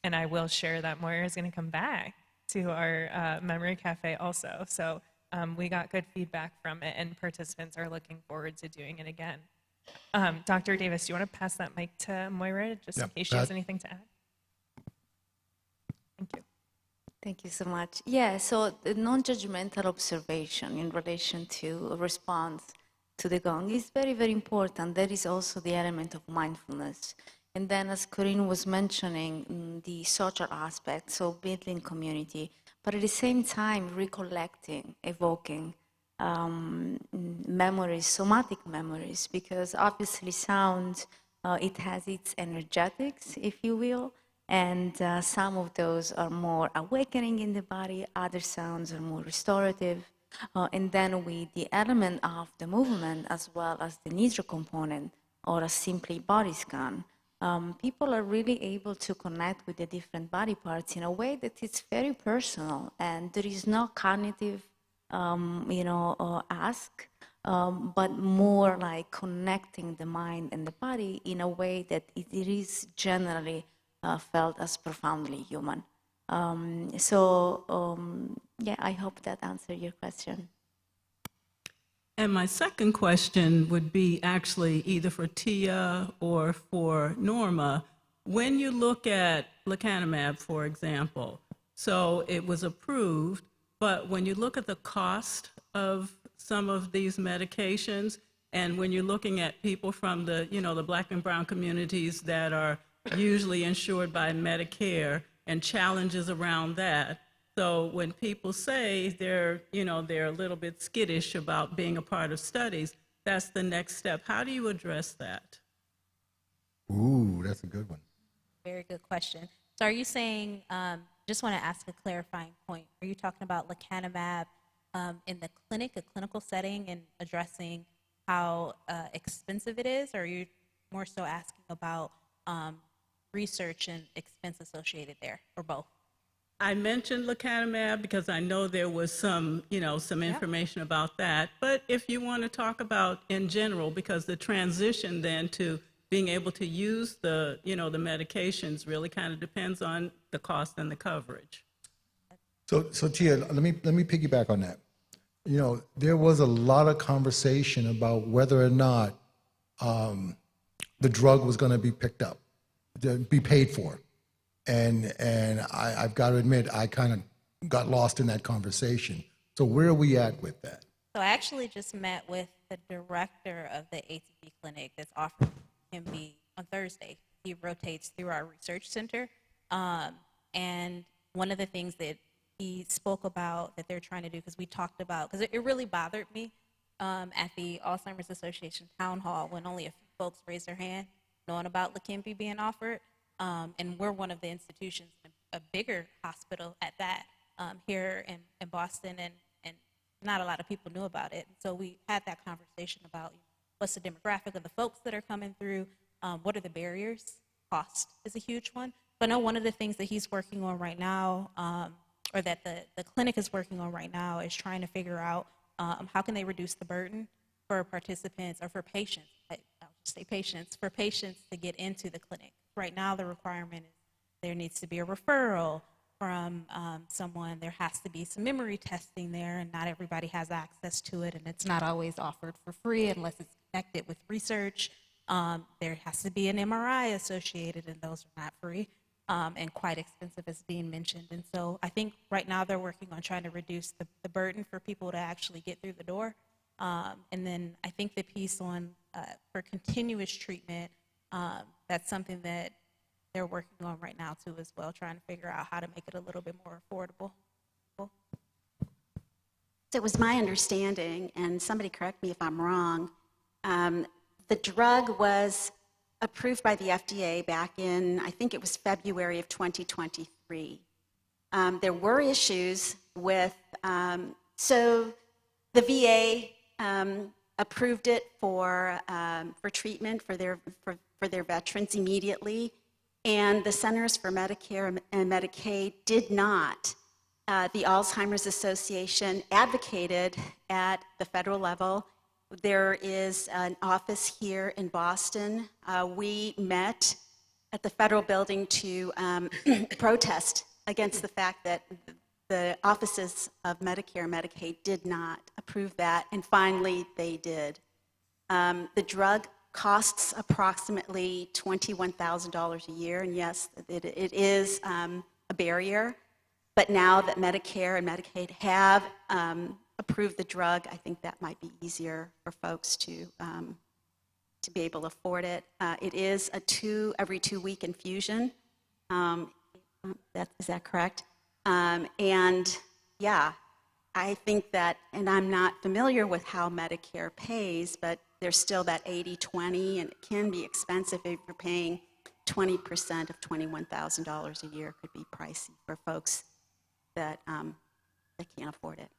And I will share that Moira is going to come back to our Memory Cafe also. So we got good feedback from it, and participants are looking forward to doing it again. Dr. Davis, do you want to pass that mic to Moira just in case she has anything to add? Thank you. Thank you so much. Yeah, so the non-judgmental observation in relation to a response to the gong is very, very important. There is also the element of mindfulness. And then, as Corinne was mentioning, the social aspect, so building community, but at the same time recollecting, evoking memories, somatic memories, because obviously sound, it has its energetics, if you will, and some of those are more awakening in the body, other sounds are more restorative. And then with the element of the movement as well as the nidra component or a simply body scan, people are really able to connect with the different body parts in a way that it's very personal, and there is no cognitive, ask, but more like connecting the mind and the body in a way that it is generally felt as profoundly human. Yeah, I hope that answered your question. And my second question would be actually either for Tia or for Norma. When you look at lecanemab, for example, so it was approved, but when you look at the cost of some of these medications, and when you're looking at people from the, the Black and brown communities that are usually insured by Medicare and challenges around that, so when people say they're a little bit skittish about being a part of studies, that's the next step. How do you address that? Ooh, that's a good one. Very good question. So are you saying, just want to ask a clarifying point, are you talking about lecanemab in the clinic, a clinical setting, and addressing how expensive it is, or are you more so asking about research and expense associated there, or both? I mentioned lecanemab because I know there was some, some information about that. But if you want to talk about in general, because the transition then to being able to use the, the medications really kind of depends on the cost and the coverage. So Tia, let me piggyback on that. There was a lot of conversation about whether or not the drug was going to be picked up, be paid for. And I've got to admit, I kind of got lost in that conversation. So where are we at with that? So I actually just met with the director of the ATP clinic that's offering him on Thursday. He rotates through our research center. And one of the things that he spoke about that they're trying to do, because we talked about, because it really bothered me at the Alzheimer's Association town hall when only a few folks raised their hand knowing about Leqembi being offered. And we're one of the institutions, a bigger hospital at that, here in Boston, and not a lot of people knew about it. And so we had that conversation about what's the demographic of the folks that are coming through, what are the barriers? Cost is a huge one. But I know one of the things that he's working on right now, or that the clinic is working on right now, is trying to figure out how can they reduce the burden for participants, or for patients, I'll just say patients, for patients to get into the clinic. Right now, the requirement is there needs to be a referral from someone. There has to be some memory testing there, and not everybody has access to it, and it's not always offered for free unless it's connected with research. There has to be an MRI associated, and those are not free and quite expensive, as being mentioned. And so I think right now they're working on trying to reduce the burden for people to actually get through the door. And then I think the piece on for continuous treatment, that's something that they're working on right now too as well, trying to figure out how to make it a little bit more affordable. So it was my understanding, and somebody correct me if I'm wrong, the drug was approved by the FDA back in, I think it was February of 2023. There were issues with, so the VA approved it for treatment for their veterans immediately, and the Centers for Medicare and Medicaid did not. The Alzheimer's Association advocated at the federal level. There is an office here in Boston. We met at the federal building to protest against the fact that the offices of Medicare and Medicaid did not approve that, and finally they did. The drug costs approximately $21,000 a year, and yes, it is a barrier, but now that Medicare and Medicaid have approved the drug, I think that might be easier for folks to be able to afford it. It is a every 2-week infusion. Is that correct? And yeah, I think that, and I'm not familiar with how Medicare pays, but there's still that 80-20, and it can be expensive if you're paying 20% of $21,000 a year. Could be pricey for folks that can't afford it.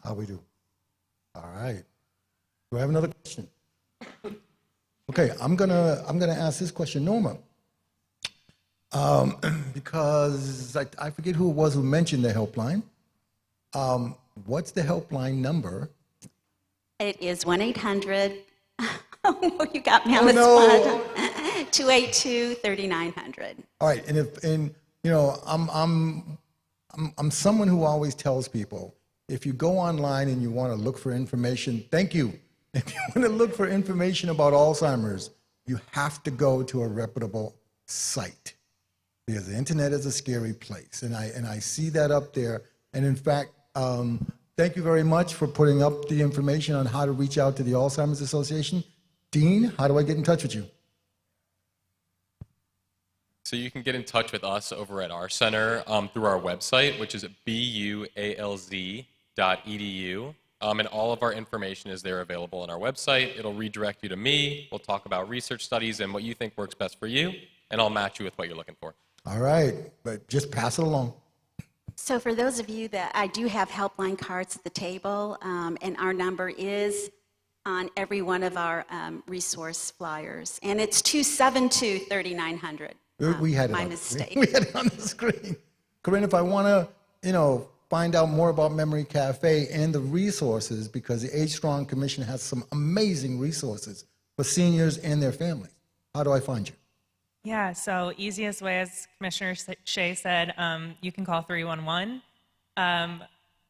How we do? All right. Do I have another question? Okay, I'm gonna ask this question, Norma, because I forget who it was who mentioned the helpline. What's the helpline number? It is 1-800. Oh, you got me on the spot. 282-3900. All right, and I'm someone who always tells people, if you go online and you want to look for information, thank you. If you want to look for information about Alzheimer's, you have to go to a reputable site, because the internet is a scary place, and I see that up there. And in fact, thank you very much for putting up the information on how to reach out to the Alzheimer's Association. Dean, how do I get in touch with you? So you can get in touch with us over at our center through our website, which is bualz.edu. And all of our information is there available on our website. It'll redirect you to me. We'll talk about research studies and what you think works best for you, and I'll match you with what you're looking for. All right, but just pass it along. So for those of you that I do have helpline cards at the table, and our number is on every one of our resource flyers, and it's 272-3900. We had it my on, mistake. We had it on the screen. Corinne, if I want to, find out more about Memory Cafe and the resources, because the Age Strong Commission has some amazing resources for seniors and their families, how do I find you? Yeah, so easiest way, as Commissioner Shea said, you can call 311.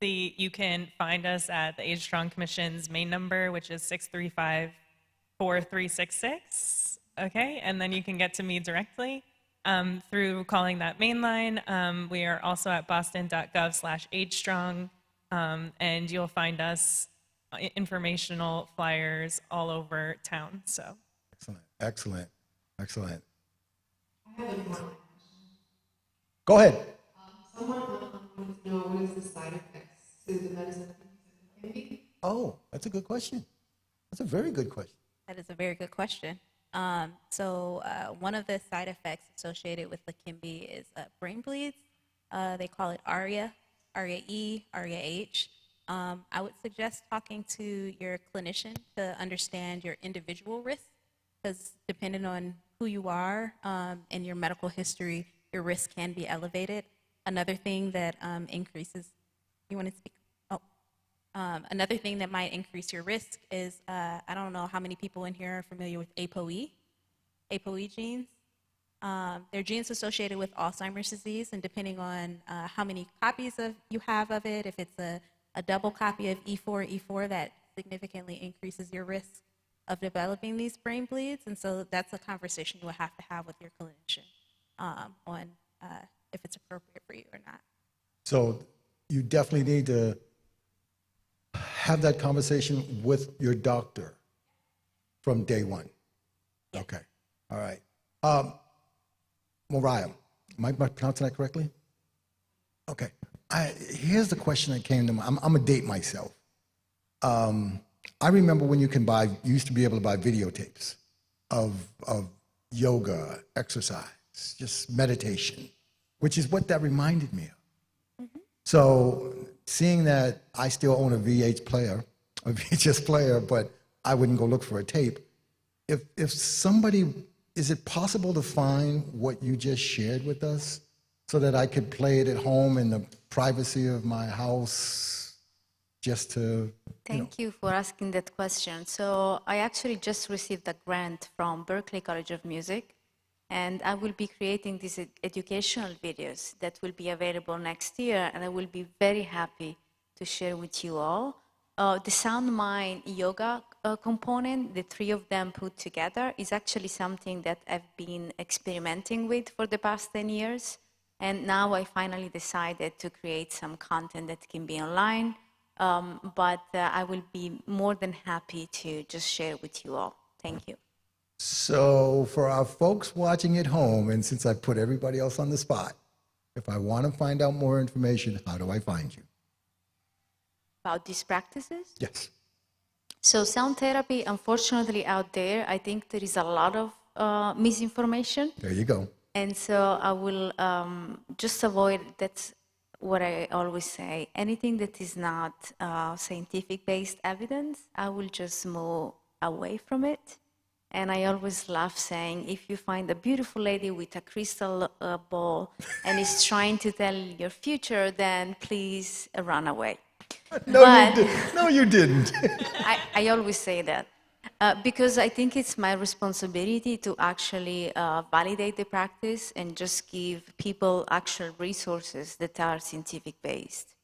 You can find us at the Age Strong Commission's main number, which is 635-4366. Okay, and then you can get to me directly through calling that main line. We are also at boston.gov/agestrong, and you'll find us informational flyers all over town. So Excellent. Go ahead. Someone wants to know what is the side effects to the medicine can be? Oh, that's a good question. That's a very good question. That is a very good question. One of the side effects associated with Leqembi is brain bleeds. They call it ARIA, ARIA-E, ARIA-H. I would suggest talking to your clinician to understand your individual risk, because depending on who you are and your medical history, your risk can be elevated. Another thing that increases, you want to speak? Another thing that might increase your risk is, I don't know how many people in here are familiar with ApoE genes. They're genes associated with Alzheimer's disease, and depending on how many copies you have of it, if it's a double copy of E4, that significantly increases your risk of developing these brain bleeds. And so that's a conversation you will have to have with your clinician on if it's appropriate for you or not. So you definitely need to have that conversation with your doctor from day one. Yeah. Okay. All right. Moriah, am I pronouncing that correctly? Okay. Here's the question that came to mind. I'm going to date myself. I remember when you used to be able to buy videotapes of yoga, exercise, just meditation, which is what that reminded me of. Mm-hmm. So seeing that I still own a VHS player, but I wouldn't go look for a tape. If somebody, is it possible to find what you just shared with us so that I could play it at home in the privacy of my house, just to... Thank you for asking that question. So I actually just received a grant from Berklee College of Music, and I will be creating these educational videos that will be available next year, and I will be very happy to share with you all. The Sound Mind Yoga component, the three of them put together, is actually something that I've been experimenting with for the past 10 years. And now I finally decided to create some content that can be online. But I will be more than happy to just share with you all. Thank you. So for our folks watching at home, and since I put everybody else on the spot, if I want to find out more information, how do I find you? About these practices? Yes. So sound therapy, unfortunately out there, I think there is a lot of misinformation. There you go. And so I will just avoid, that's what I always say, anything that is not scientific-based evidence, I will just move away from it. And I always laugh saying, if you find a beautiful lady with a crystal ball and is trying to tell your future, then please run away. No, you didn't. I always say that. Because I think it's my responsibility to actually validate the practice and just give people actual resources that are scientific-based.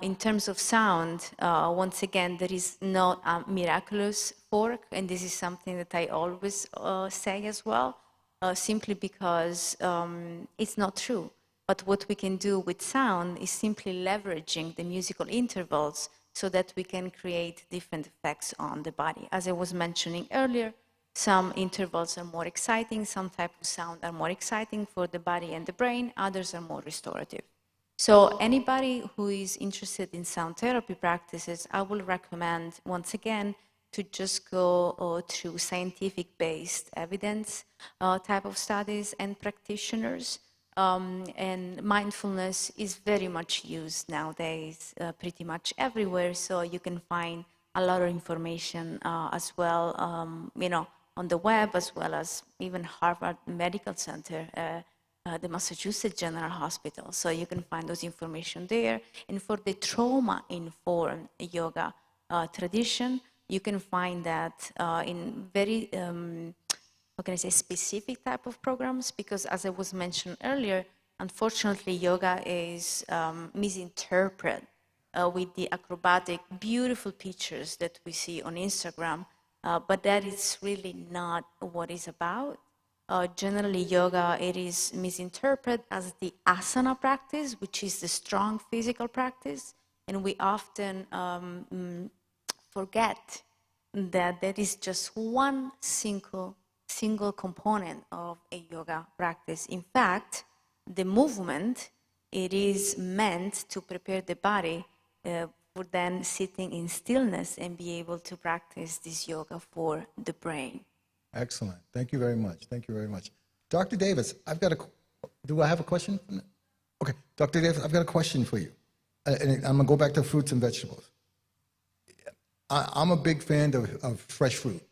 In terms of sound, once again, there is not a miraculous fork, and this is something that I always say as well, simply because it's not true. But what we can do with sound is simply leveraging the musical intervals so that we can create different effects on the body. As I was mentioning earlier, some intervals are more exciting, some types of sound are more exciting for the body and the brain, others are more restorative. So anybody who is interested in sound therapy practices, I will recommend, once again, to just go through scientific-based evidence type of studies and practitioners. And mindfulness is very much used nowadays, pretty much everywhere. So you can find a lot of information as well, on the web, as well as even Harvard Medical Center, the Massachusetts General Hospital. So you can find those information there. And for the trauma-informed yoga tradition, you can find that in very how can I say, specific type of programs, because as I was mentioned earlier, unfortunately, yoga is misinterpreted with the acrobatic, beautiful pictures that we see on Instagram, but that is really not what it's about. Generally, yoga, it is misinterpreted as the asana practice, which is the strong physical practice, and we often forget that that is just one single component of a yoga practice. In fact, the movement, it is meant to prepare the body for then sitting in stillness and be able to practice this yoga for the brain. Excellent. Thank you very much. Thank you very much. Dr. Davis, do I have a question? Okay, Dr. Davis, I've got a question for you. And I'm going to go back to fruits and vegetables. I'm a big fan of fresh fruit,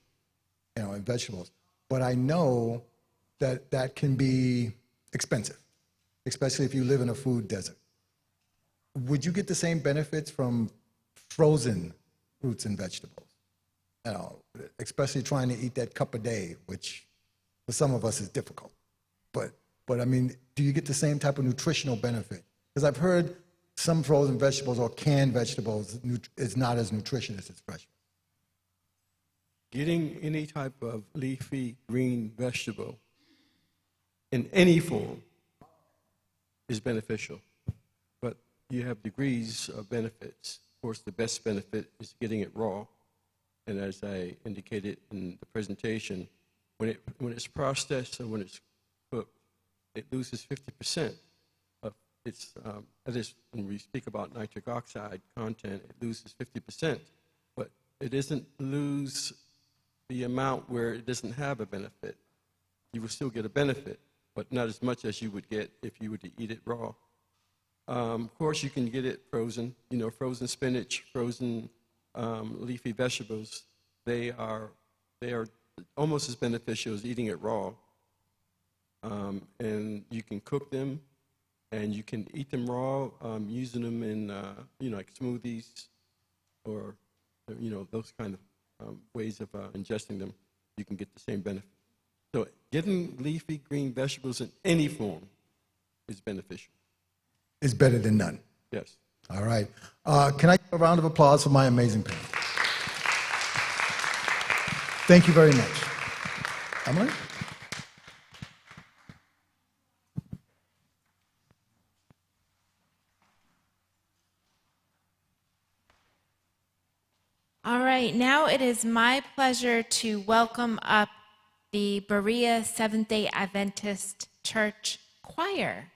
and vegetables. But I know that that can be expensive, especially if you live in a food desert. Would you get the same benefits from frozen fruits and vegetables? Especially trying to eat that cup a day, which for some of us is difficult. But I mean, do you get the same type of nutritional benefit? Because I've heard some frozen vegetables or canned vegetables is not as nutritious as fresh. Getting any type of leafy green vegetable in any form is beneficial, but you have degrees of benefits. Of course, the best benefit is getting it raw, and as I indicated in the presentation, when it's processed or when it's cooked, it loses 50% of its, that is, when we speak about nitric oxide content, it loses 50%, but it doesn't lose the amount where it doesn't have a benefit. You will still get a benefit, but not as much as you would get if you were to eat it raw. Of course, you can get it frozen. Frozen spinach, frozen leafy vegetables. They are almost as beneficial as eating it raw. And you can cook them, and you can eat them raw, using them in like smoothies, or those kind of ways of ingesting them. You can get the same benefit. So getting leafy green vegetables in any form is beneficial. It's better than none. Yes. All right. Can I give a round of applause for my amazing panel? Thank you very much. Emily? All right, now it is my pleasure to welcome up the Berea Seventh-day Adventist Church Choir.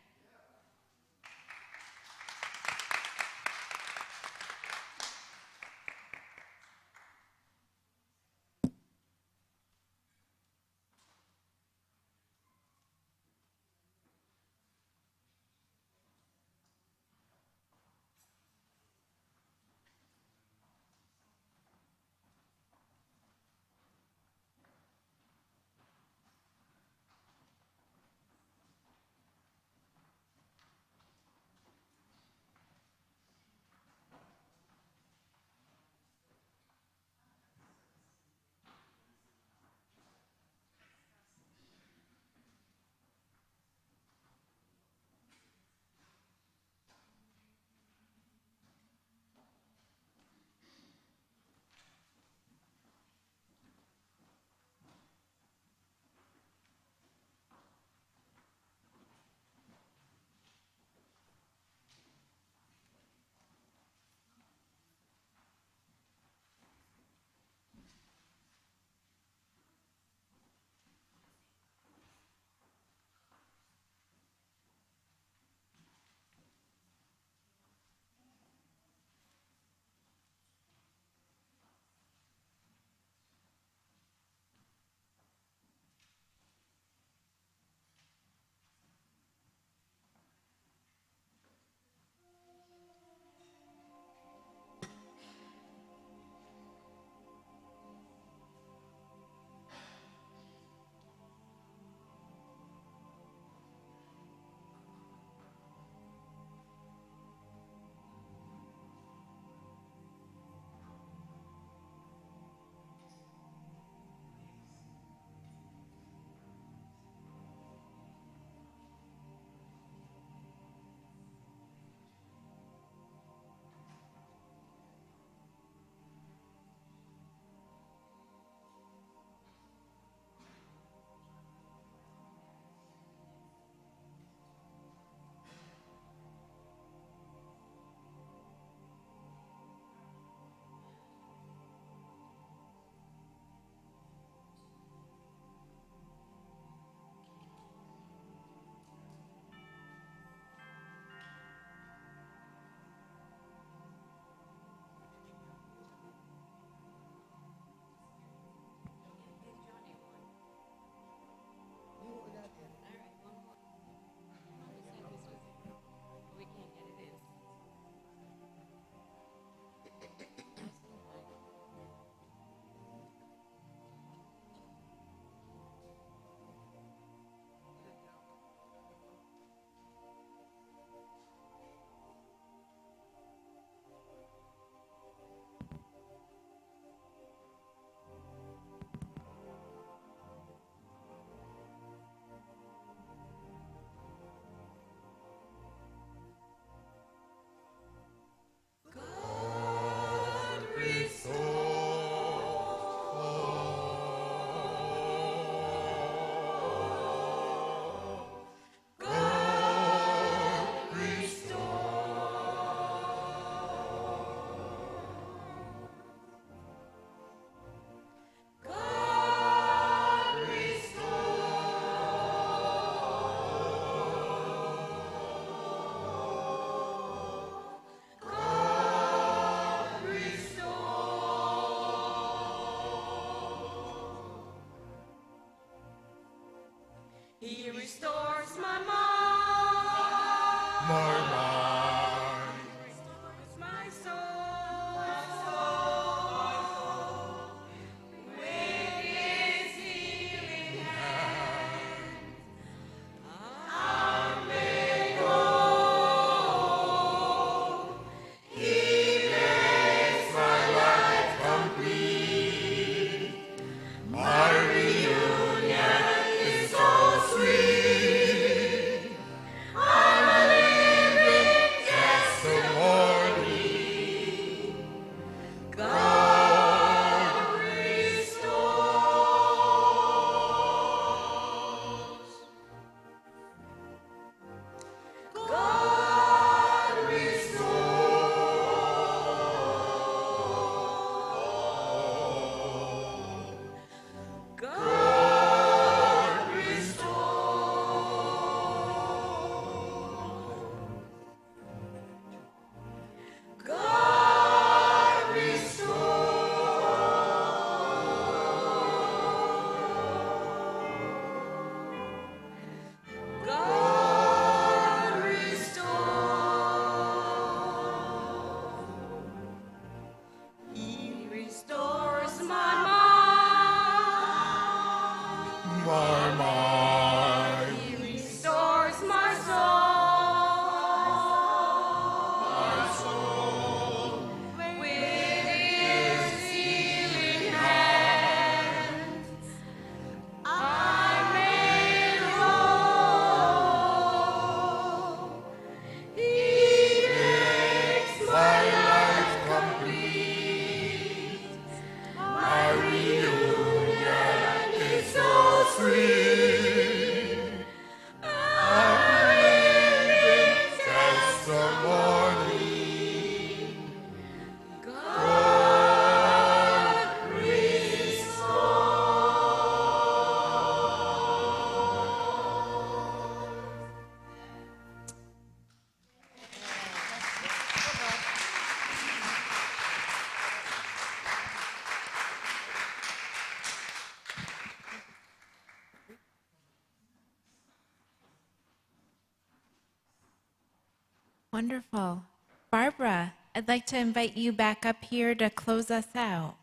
Wonderful. Barbara, I'd like to invite you back up here to close us out.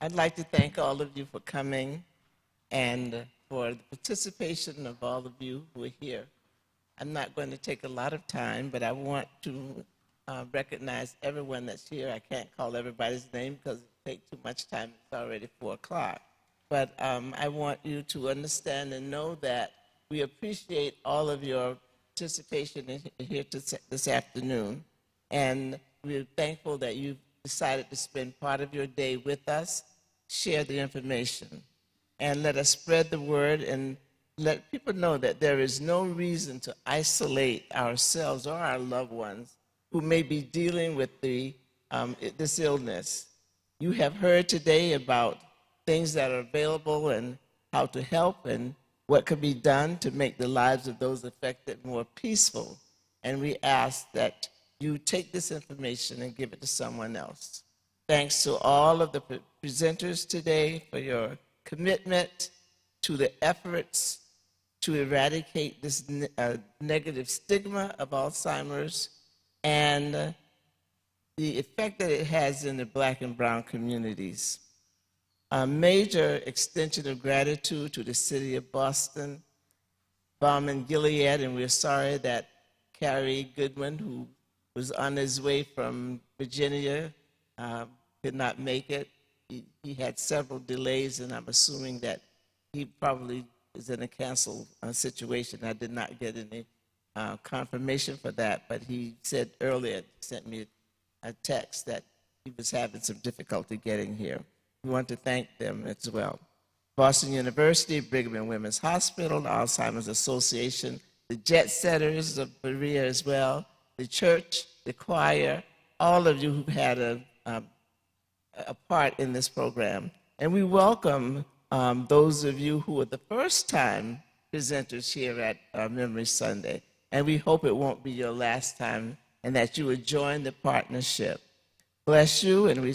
I'd like to thank all of you for coming and for the participation of all of you who are here. I'm not going to take a lot of time, but I want to recognize everyone that's here. I can't call everybody's name because it takes too much time. It's already 4 o'clock. But I want you to understand and know that we appreciate all of your participation here this afternoon. And we're thankful that you've decided to spend part of your day with us, share the information, and let us spread the word and let people know that there is no reason to isolate ourselves or our loved ones who may be dealing with this illness. You have heard today about things that are available and how to help and what could be done to make the lives of those affected more peaceful. And we ask that you take this information and give it to someone else. Thanks to all of the presenters today for your commitment to the efforts to eradicate this negative stigma of Alzheimer's and the effect that it has in the Black and brown communities. A major extension of gratitude to the city of Boston, Balm and Gilead, and we're sorry that Carrie Goodwin, who was on his way from Virginia, could not make it. He had several delays, and I'm assuming that he probably is in a canceled situation. I did not get any confirmation for that, but he said earlier, sent me a text that he was having some difficulty getting here. We want to thank them as well. Boston University, Brigham and Women's Hospital, the Alzheimer's Association, the Jet Setters of Berea as well, the church, the choir, all of you who've had a part in this program. And we welcome those of you who are the first time presenters here at Memory Sunday. And we hope it won't be your last time and that you will join the partnership. Bless you, and we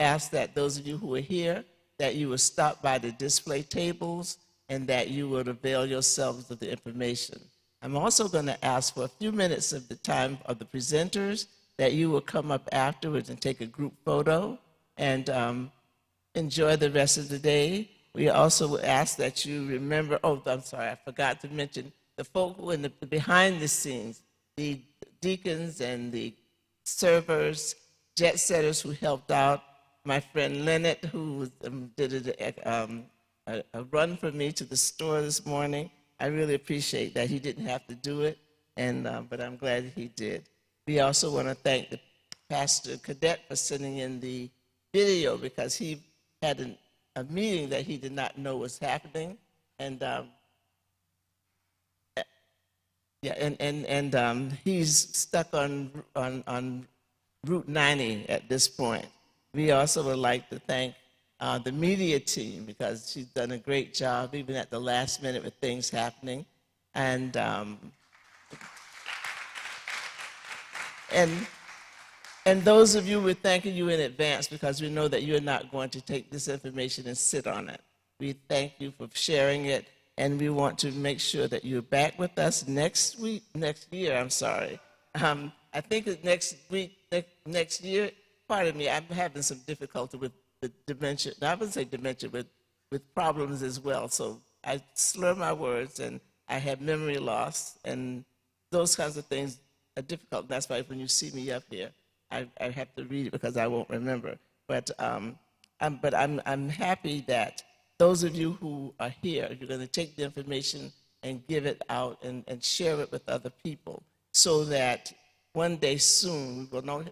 ask that those of you who are here, that you will stop by the display tables and that you will avail yourselves of the information. I'm also going to ask for a few minutes of the time of the presenters that you will come up afterwards and take a group photo and enjoy the rest of the day. We also ask that you remember, oh, I'm sorry, I forgot to mention the folk who are in the behind the scenes, the deacons and the servers, jet setters who helped out, my friend Leonard, who did a run for me to the store this morning. I really appreciate that. He didn't have to do it, but I'm glad he did. We also want to thank the Pastor Cadet for sending in the video because he had a meeting that he did not know was happening, and he's stuck on Route 90 at this point. We also would like to thank the media team because she's done a great job even at the last minute with things happening, and those of you, we're thanking you in advance because we know that you're not going to take this information and sit on it. We thank you for sharing it, and we want to make sure that you're back with us next year. I think that next year, pardon me, I'm having some difficulty with dementia. I wouldn't say dementia, but with problems as well. So I slur my words, and I have memory loss, and those kinds of things are difficult. That's why when you see me up here, I have to read it because I won't remember. But I'm happy that those of you who are here, you're going to take the information and give it out and share it with other people so that one day soon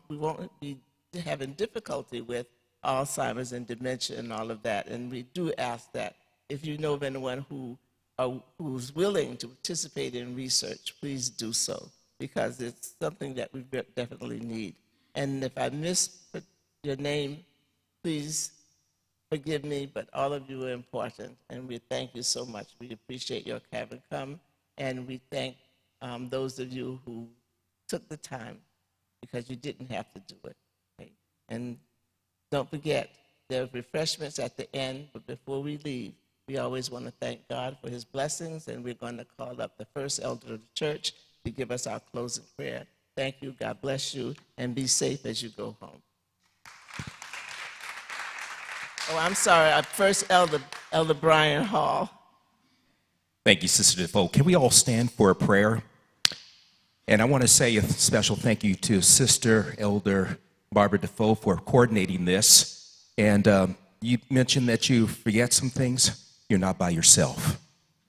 we won't be having difficulty with Alzheimer's and dementia and all of that. And we do ask that if you know of anyone who's willing to participate in research, please do so because it's something that we definitely need. And if I miss your name, please forgive me, but all of you are important, and we thank you so much. We appreciate your having come, and we thank those of you who took the time because you didn't have to do it. Okay? And don't forget, there are refreshments at the end, but before we leave, we always want to thank God for his blessings, and we're going to call up the first elder of the church to give us our closing prayer. Thank you, God bless you, and be safe as you go home. Oh, I'm sorry, our first elder, Elder Brian Hall. Thank you, Sister Defoe. Can we all stand for a prayer? And I want to say a special thank you to Sister Elder Barbara Defoe for coordinating this. And you mentioned that you forget some things. You're not by yourself.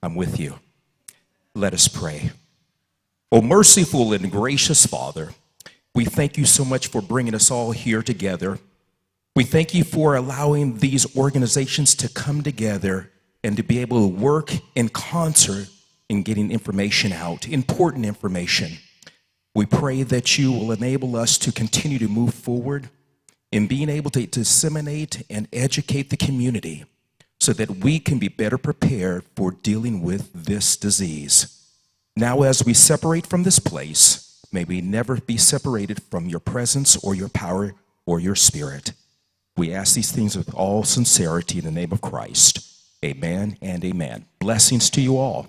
I'm with you. Let us pray. Oh, merciful and gracious Father, we thank you so much for bringing us all here together. We thank you for allowing these organizations to come together and to be able to work in concert in getting information out, important information. We pray that you will enable us to continue to move forward in being able to disseminate and educate the community so that we can be better prepared for dealing with this disease. Now, as we separate from this place, may we never be separated from your presence or your power or your spirit. We ask these things with all sincerity in the name of Christ. Amen and amen. Blessings to you all.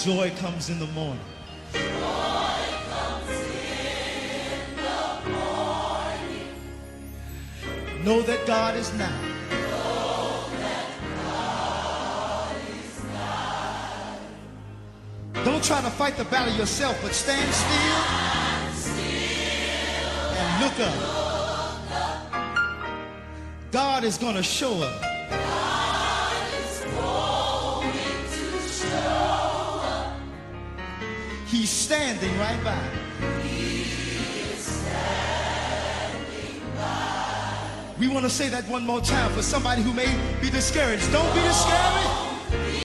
Joy comes in the morning. Joy comes in the morning. Know that God is nigh. Know that God is nigh. Don't try to fight the battle yourself, but stand still. Stand still Look up. God is going to show up. He's standing right by. We want to say that one more time for somebody who may be discouraged. Don't be discouraged.